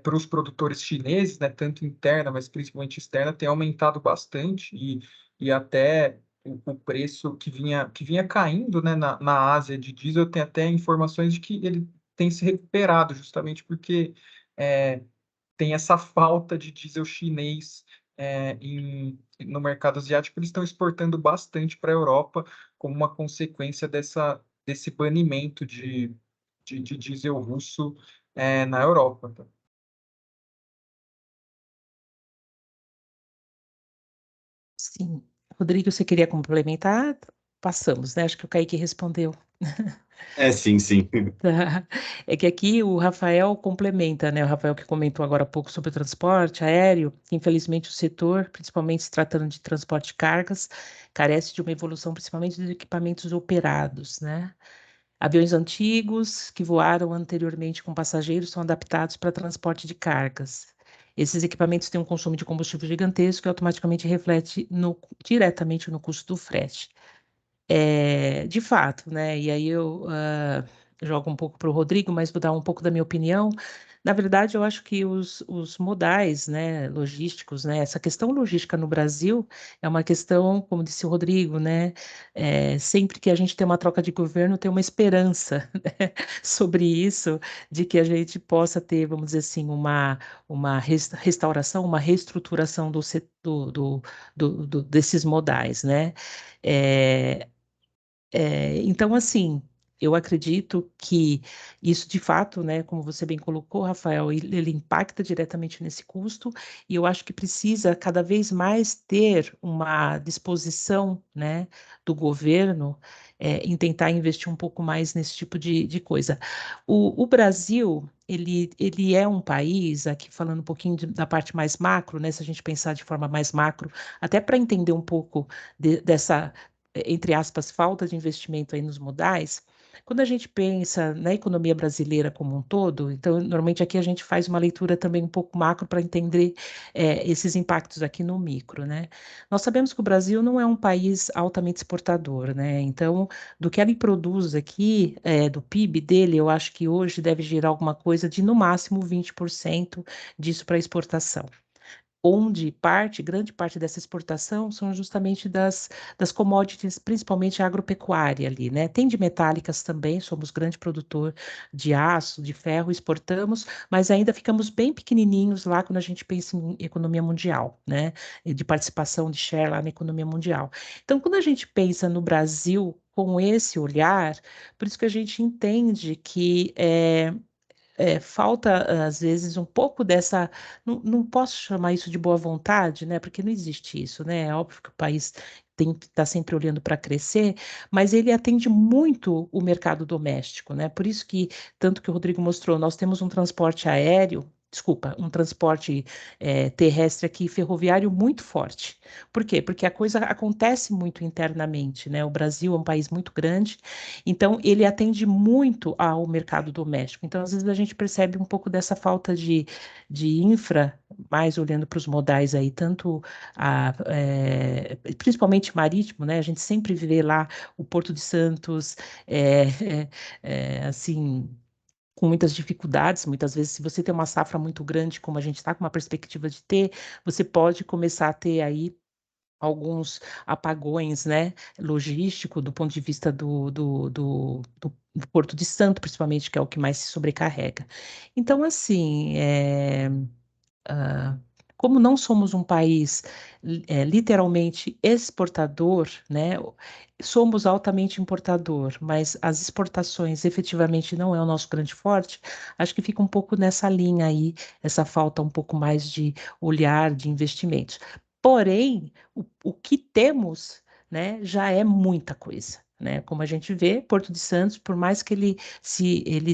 para os produtores chineses, né, tanto interna, mas principalmente externa, tem aumentado bastante e até o preço que vinha caindo, né, na Ásia de diesel, tem até informações de que ele tem se recuperado, justamente porque tem essa falta de diesel chinês no mercado asiático. Eles estão exportando bastante para a Europa como uma consequência desse banimento de diesel russo na Europa. Tá? Sim. Rodrigo, você queria complementar? Passamos, né? Acho que o Kaique respondeu. Sim, sim. Tá. É que aqui o Rafael complementa, né? O Rafael que comentou agora há pouco sobre o transporte aéreo, que infelizmente o setor, principalmente se tratando de transporte de cargas, carece de uma evolução, principalmente dos equipamentos operados, né? Aviões antigos que voaram anteriormente com passageiros são adaptados para transporte de cargas. Esses equipamentos têm um consumo de combustível gigantesco que automaticamente reflete diretamente no custo do frete. De fato, né? E aí eu jogo um pouco para o Rodrigo, mas vou dar um pouco da minha opinião. Na verdade, eu acho que os modais, né, logísticos, né, essa questão logística no Brasil é uma questão, como disse o Rodrigo, né, sempre que a gente tem uma troca de governo, tem uma esperança, né, sobre isso, de que a gente possa ter, vamos dizer assim, uma restauração, uma reestruturação desses modais, né? É, então, assim, eu acredito que isso de fato, né, como você bem colocou, Rafael, ele impacta diretamente nesse custo, e eu acho que precisa cada vez mais ter uma disposição, né, do governo em tentar investir um pouco mais nesse tipo de coisa. O Brasil, ele é um país, aqui falando um pouquinho da parte mais macro, né, se a gente pensar de forma mais macro, até para entender um pouco dessa entre aspas, falta de investimento aí nos modais, quando a gente pensa na economia brasileira como um todo, então, normalmente aqui a gente faz uma leitura também um pouco macro para entender esses impactos aqui no micro, né? Nós sabemos que o Brasil não é um país altamente exportador, né? Então, do que ele produz aqui, do PIB dele, eu acho que hoje deve gerar alguma coisa de, no máximo, 20% disso para exportação, onde grande parte dessa exportação são justamente das commodities, principalmente a agropecuária ali, né? Tem de metálicas também, somos grande produtor de aço, de ferro, exportamos, mas ainda ficamos bem pequenininhos lá quando a gente pensa em economia mundial, né? E de participação de share lá na economia mundial. Então, quando a gente pensa no Brasil com esse olhar, por isso que a gente entende que falta, às vezes, um pouco dessa. Não, não posso chamar isso de boa vontade, né? Porque não existe isso, né? É óbvio que o país tem que estar sempre olhando para crescer, mas ele atende muito o mercado doméstico, né? Por isso que, tanto que o Rodrigo mostrou, nós temos um transporte aéreo. Desculpa, um transporte terrestre aqui, ferroviário, muito forte. Por quê? Porque a coisa acontece muito internamente, né? O Brasil é um país muito grande, então, ele atende muito ao mercado doméstico. Então, às vezes, a gente percebe um pouco dessa falta de infra, mais olhando para os modais aí, tanto principalmente marítimo, né? A gente sempre vê lá o Porto de Santos, assim, com muitas dificuldades. Muitas vezes, se você tem uma safra muito grande, como a gente está com uma perspectiva de ter, você pode começar a ter aí alguns apagões, né, logístico do ponto de vista do Porto de Santo, principalmente, que é o que mais se sobrecarrega. Então, assim, ah, como não somos um país literalmente exportador, né, somos altamente importador, mas as exportações efetivamente não é o nosso grande forte, acho que fica um pouco nessa linha aí, essa falta um pouco mais de olhar de investimentos. Porém, o que temos, né, já é muita coisa. Né? Como a gente vê, Porto de Santos, por mais que ele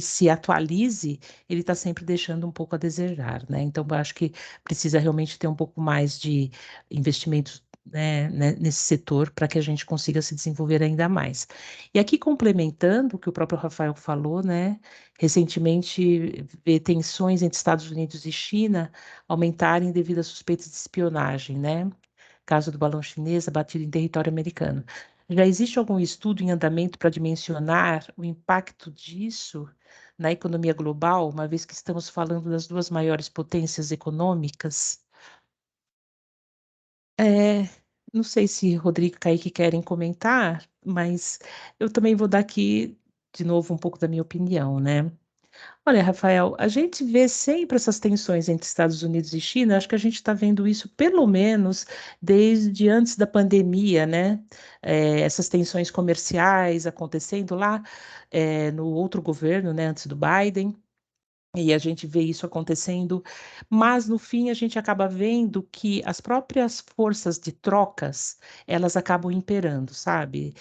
se atualize, ele está sempre deixando um pouco a desejar, né? Então, eu acho que precisa realmente ter um pouco mais de investimentos, nesse setor para que a gente consiga se desenvolver ainda mais. E aqui complementando o que o próprio Rafael falou, né? Recentemente, vê tensões entre Estados Unidos e China aumentarem devido a suspeitas de espionagem, né? Caso do balão chinês abatido em território americano. Já existe algum estudo em andamento para dimensionar o impacto disso na economia global, uma vez que estamos falando das duas maiores potências econômicas? É, não sei se Rodrigo e Kaique querem comentar, mas eu também vou dar aqui, de novo, um pouco da minha opinião, né? Olha, Rafael, a gente vê sempre essas tensões entre Estados Unidos e China, acho que a gente está vendo isso pelo menos desde antes da pandemia, né? Essas tensões comerciais acontecendo lá, no outro governo, né, antes do Biden. E a gente vê isso acontecendo, mas no fim a gente acaba vendo que as próprias forças de trocas, elas acabam imperando, sabe?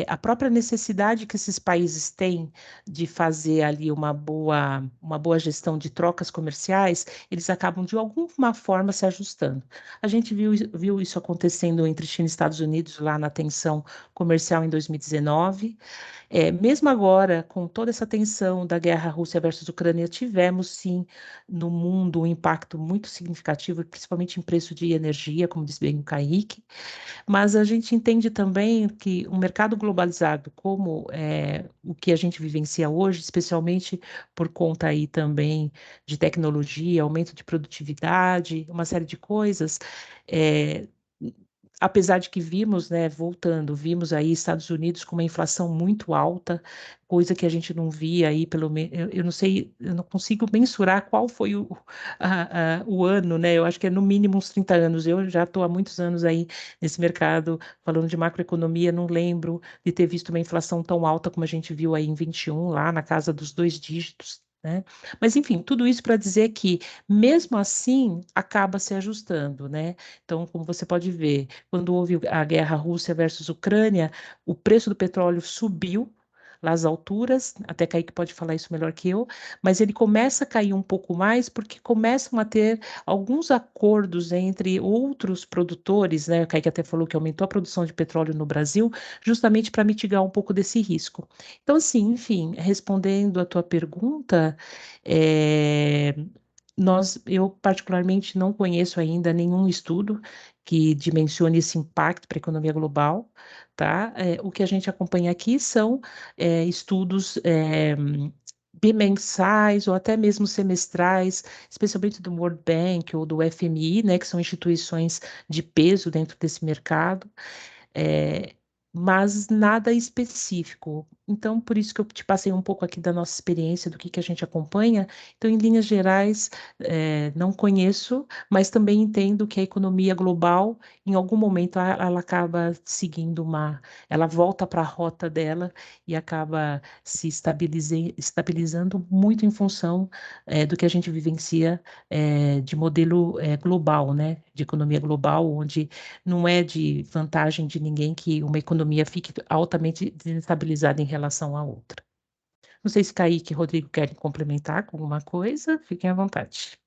A própria necessidade que esses países têm de fazer ali uma boa gestão de trocas comerciais, eles acabam de alguma forma se ajustando. A gente viu isso acontecendo entre China e Estados Unidos lá na tensão comercial em 2019. Mesmo agora, com toda essa tensão da guerra Rússia versus Ucrânia, tivemos sim no mundo um impacto muito significativo, principalmente em preço de energia, como diz bem o Kaique, mas a gente entende também que um mercado globalizado como o que a gente vivencia hoje, especialmente por conta aí também de tecnologia, aumento de produtividade, uma série de coisas, é, apesar de que vimos, né, voltando, vimos aí Estados Unidos com uma inflação muito alta, coisa que a gente não via aí, pelo menos, eu não sei, eu não consigo mensurar qual foi o ano, né? Eu acho que é no mínimo uns 30 anos. Eu já estou há muitos anos aí nesse mercado, falando de macroeconomia, não lembro de ter visto uma inflação tão alta como a gente viu aí em 21, lá na casa dos 2 dígitos. Né? Mas, enfim, tudo isso para dizer que, mesmo assim, acaba se ajustando, né? Então, como você pode ver, quando houve a guerra Rússia versus Ucrânia, o preço do petróleo subiu lá às alturas, até Kaique pode falar isso melhor que eu, mas ele começa a cair um pouco mais porque começam a ter alguns acordos entre outros produtores, né? O Kaique até falou que aumentou a produção de petróleo no Brasil, justamente para mitigar um pouco desse risco. Então, assim, enfim, respondendo a tua pergunta, é, eu particularmente não conheço ainda nenhum estudo que dimensione esse impacto para a economia global, tá? O que a gente acompanha aqui são estudos bimensais ou até mesmo semestrais, especialmente do World Bank ou do FMI, né, que são instituições de peso dentro desse mercado, é, mas nada específico. Então, por isso que eu te passei um pouco aqui da nossa experiência, do que a gente acompanha. Então, em linhas gerais, não conheço, mas também entendo que a economia global, em algum momento, ela acaba seguindo ela volta para a rota dela e acaba se estabilizando muito em função, do que a gente vivencia, de modelo, global, né? De economia global, onde não é de vantagem de ninguém que uma economia fique altamente desestabilizada em relação à outra. Não sei se Kaique e Rodrigo querem complementar com alguma coisa, fiquem à vontade.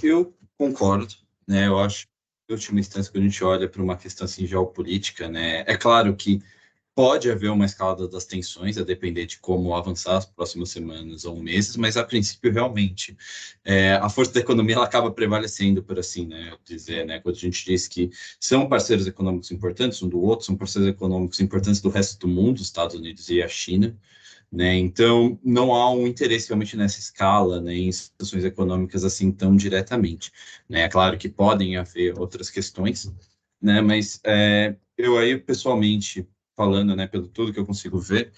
Eu concordo, né? Eu acho que, em última instância, quando a gente olha para uma questão assim, geopolítica, né? É claro que pode haver uma escalada das tensões, a depender de como avançar as próximas semanas ou meses, mas a princípio, realmente, a força da economia ela acaba prevalecendo, por assim, né, dizer, né? Quando a gente diz que são parceiros econômicos importantes um do outro, são parceiros econômicos importantes do resto do mundo, os Estados Unidos e a China, né? Então, não há um interesse realmente nessa escala, né, em situações econômicas assim tão diretamente, né? É claro que podem haver outras questões, né? Mas eu aí, pessoalmente, falando, né, pelo tudo que eu consigo ver,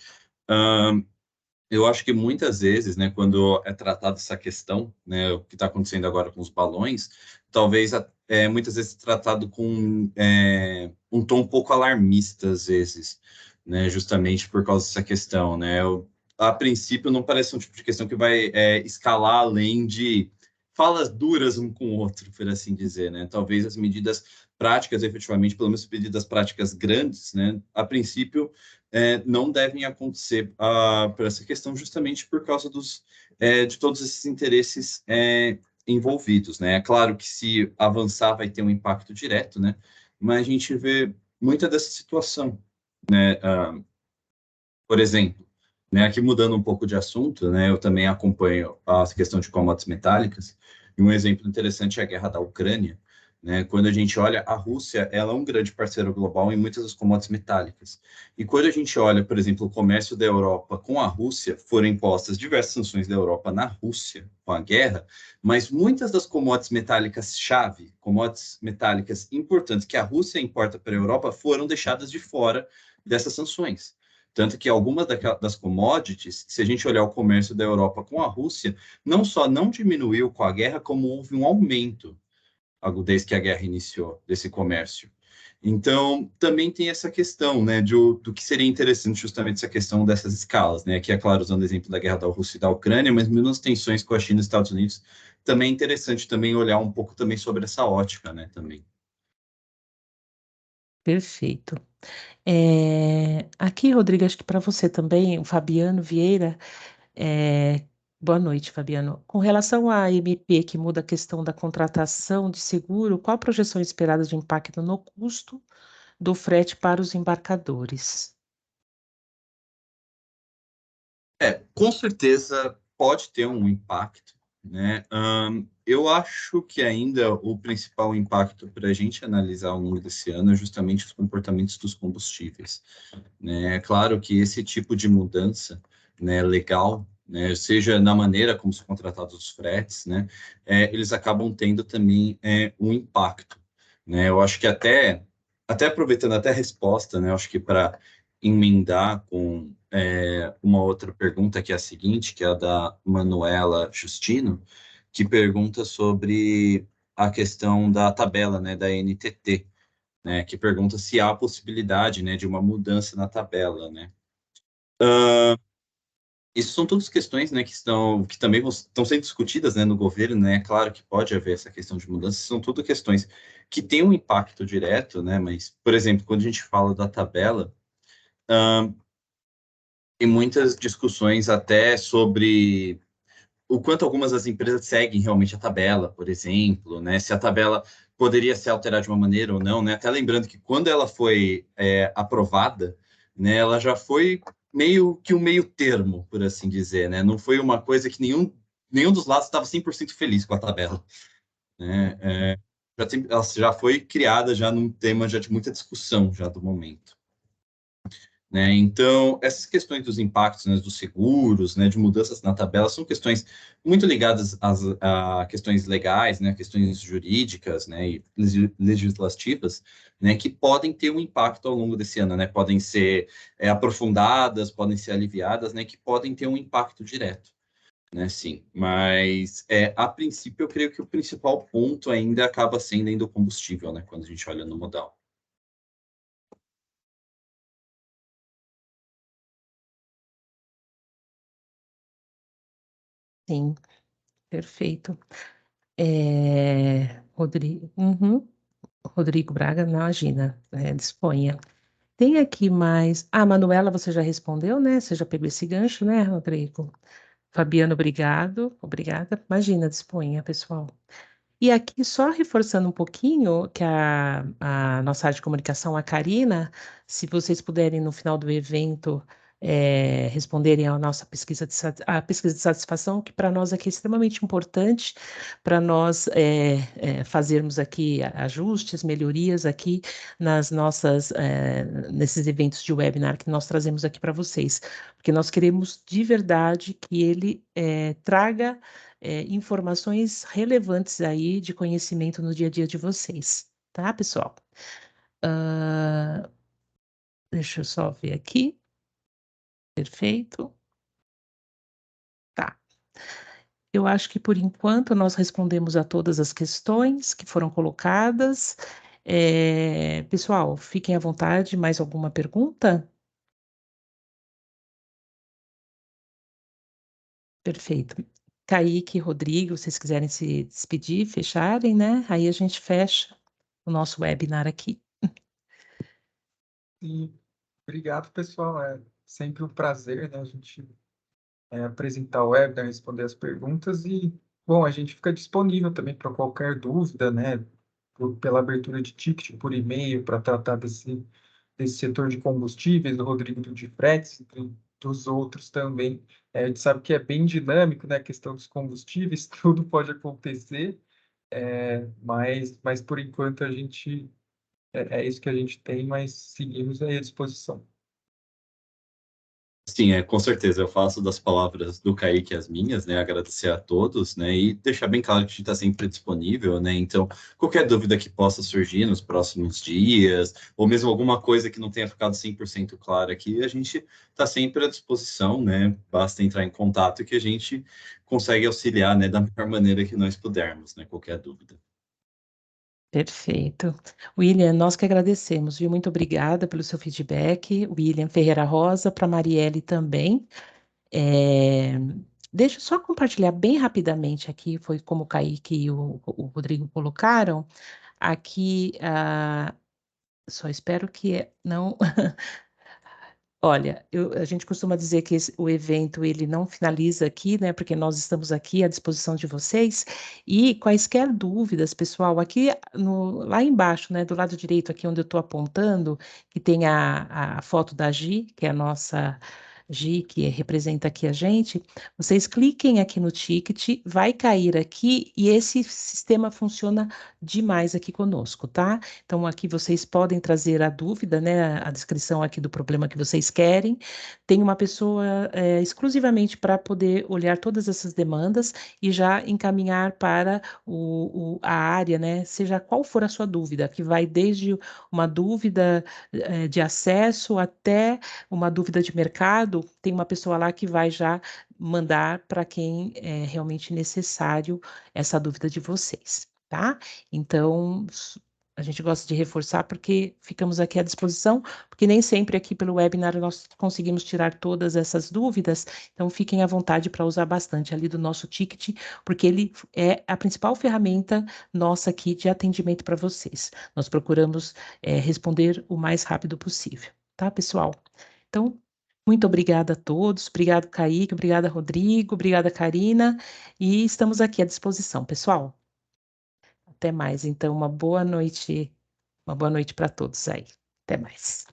eu acho que muitas vezes, né, quando é tratada essa questão, né, o que está acontecendo agora com os balões, talvez muitas vezes tratado com um tom um pouco alarmista, às vezes, né, justamente por causa dessa questão, né. A princípio, não parece um tipo de questão que vai escalar além de falas duras um com o outro, por assim dizer, né. Talvez as medidas práticas, efetivamente, pelo menos medidas práticas grandes, né, a princípio, não devem acontecer por essa questão, justamente por causa de todos esses interesses envolvidos, né? É claro que se avançar vai ter um impacto direto, né? Mas a gente vê muita dessa situação, né? Por exemplo, né, aqui mudando um pouco de assunto, né? Eu também acompanho a questão de commodities metálicas, e um exemplo interessante é a guerra da Ucrânia, né? Quando a gente olha, a Rússia, ela é um grande parceiro global em muitas das commodities metálicas. E quando a gente olha, por exemplo, o comércio da Europa com a Rússia, foram impostas diversas sanções da Europa na Rússia com a guerra, mas muitas das commodities metálicas chave, commodities metálicas importantes que a Rússia importa para a Europa, foram deixadas de fora dessas sanções. Tanto que algumas das commodities, se a gente olhar o comércio da Europa com a Rússia, não só não diminuiu com a guerra, como houve um aumento desde que a guerra iniciou, desse comércio. Então, também tem essa questão, né, do que seria interessante justamente essa questão dessas escalas, né, que é claro, usando o exemplo da guerra da Rússia e da Ucrânia, mas mesmo as tensões com a China e os Estados Unidos, também é interessante também olhar um pouco também sobre essa ótica, né, também. Perfeito. Aqui, Rodrigo, acho que para você também, o Fabiano Vieira, boa noite, Fabiano. Com relação à MP que muda a questão da contratação de seguro, qual a projeção esperada de impacto no custo do frete para os embarcadores? Com certeza pode ter um impacto, né? Eu acho que ainda o principal impacto para a gente analisar ao longo desse ano é justamente os comportamentos dos combustíveis, né? É claro que esse tipo de mudança, né, legal, né, seja na maneira como são contratados os fretes, né, eles acabam tendo também um impacto, né? Eu acho que até aproveitando até a resposta, né, eu acho que para emendar com uma outra pergunta que é a seguinte, que é a da Manuela Justino, que pergunta sobre a questão da tabela, né, da NTT, né, que pergunta se há a possibilidade, né, de uma mudança na tabela, né. Isso são todas questões, né, que também estão sendo discutidas, né, no governo, né. É claro que pode haver essa questão de mudança, são tudo questões que têm um impacto direto, né, mas, por exemplo, quando a gente fala da tabela, tem muitas discussões até sobre o quanto algumas das empresas seguem realmente a tabela, por exemplo, né? Se a tabela poderia ser alterada de uma maneira ou não, né? Até lembrando que quando ela foi aprovada, né, ela já foi meio que um meio termo, por assim dizer, né? Não foi uma coisa que nenhum dos lados estava 100% feliz com a tabela, né? Ela já foi criada já num tema já de muita discussão já do momento. Né? Então, essas questões dos impactos, né, dos seguros, né, de mudanças na tabela, são questões muito ligadas a questões legais, né, questões jurídicas, né, e legislativas, né, que podem ter um impacto ao longo desse ano, né, podem ser aprofundadas, podem ser aliviadas, né, que podem ter um impacto direto, né, sim. Mas, a princípio, eu creio que o principal ponto ainda acaba sendo ainda o combustível, né, quando a gente olha no modal. Sim, perfeito. Rodrigo, Rodrigo Braga, imagina, disponha. Tem aqui mais. Ah, Manuela, você já respondeu, né? Você já pegou esse gancho, né, Rodrigo? Fabiano, obrigado. Obrigada. Imagina, disponha, pessoal. E aqui, só reforçando um pouquinho, que a nossa área de comunicação, a Karina, se vocês puderem, no final do evento, responderem à nossa pesquisa a pesquisa de satisfação, que para nós aqui é extremamente importante, para nós fazermos aqui ajustes, melhorias aqui nesses eventos de webinar que nós trazemos aqui para vocês, porque nós queremos de verdade que ele traga informações relevantes aí de conhecimento no dia a dia de vocês, tá, pessoal? Deixa eu só ver aqui. Perfeito. Tá. Eu acho que por enquanto nós respondemos a todas as questões que foram colocadas. Pessoal, fiquem à vontade. Mais alguma pergunta? Perfeito. Kaique, Rodrigo, se vocês quiserem se despedir, fecharem, né? Aí a gente fecha o nosso webinar aqui. E obrigado, pessoal. É sempre um prazer, né, a gente apresentar o webinar, responder as perguntas e, bom, a gente fica disponível também para qualquer dúvida, né, pela abertura de ticket por e-mail para tratar desse setor de combustíveis, do Rodrigo de fretes, dos outros também. A gente sabe que é bem dinâmico, né, a questão dos combustíveis, tudo pode acontecer, Mas por enquanto a gente é isso que a gente tem, mas seguimos aí à disposição. Sim, com certeza. Eu faço das palavras do Kaique as minhas, né? Agradecer a todos, né? E deixar bem claro que a gente está sempre disponível, né? Então, qualquer dúvida que possa surgir nos próximos dias, ou mesmo alguma coisa que não tenha ficado 100% clara aqui, a gente está sempre à disposição, né? Basta entrar em contato que a gente consegue auxiliar, né? Da melhor maneira que nós pudermos, né? Qualquer dúvida. Perfeito. William, nós que agradecemos, viu? Muito obrigada pelo seu feedback. William Ferreira Rosa, para Marielle também. É, Deixa eu só compartilhar bem rapidamente aqui, foi como o Kaique e o Rodrigo colocaram. Aqui, só espero que não. Olha, a gente costuma dizer que o evento ele não finaliza aqui, né? Porque nós estamos aqui à disposição de vocês. E quaisquer dúvidas, pessoal, aqui lá embaixo, né? Do lado direito, aqui onde eu estou apontando, que tem a foto da Gi, que é a nossa Gi, que representa aqui a gente. Vocês cliquem aqui no ticket, vai cair aqui e esse sistema funciona demais aqui conosco, tá? Então, aqui vocês podem trazer a dúvida, né? A descrição aqui do problema que vocês querem. Tem uma pessoa exclusivamente para poder olhar todas essas demandas e já encaminhar para a área, né? Seja qual for a sua dúvida, que vai desde uma dúvida de acesso até uma dúvida de mercado, tem uma pessoa lá que vai já mandar para quem é realmente necessário essa dúvida de vocês, tá? Então, a gente gosta de reforçar porque ficamos aqui à disposição, porque nem sempre aqui pelo webinar nós conseguimos tirar todas essas dúvidas, então fiquem à vontade para usar bastante ali do nosso ticket, porque ele é a principal ferramenta nossa aqui de atendimento para vocês. Nós procuramos responder o mais rápido possível, tá, pessoal? Então, muito obrigada a todos, obrigado, Kaique, obrigada, Rodrigo, obrigada, Karina, e estamos aqui à disposição, pessoal. Até mais. Então, uma boa noite para todos aí. Até mais.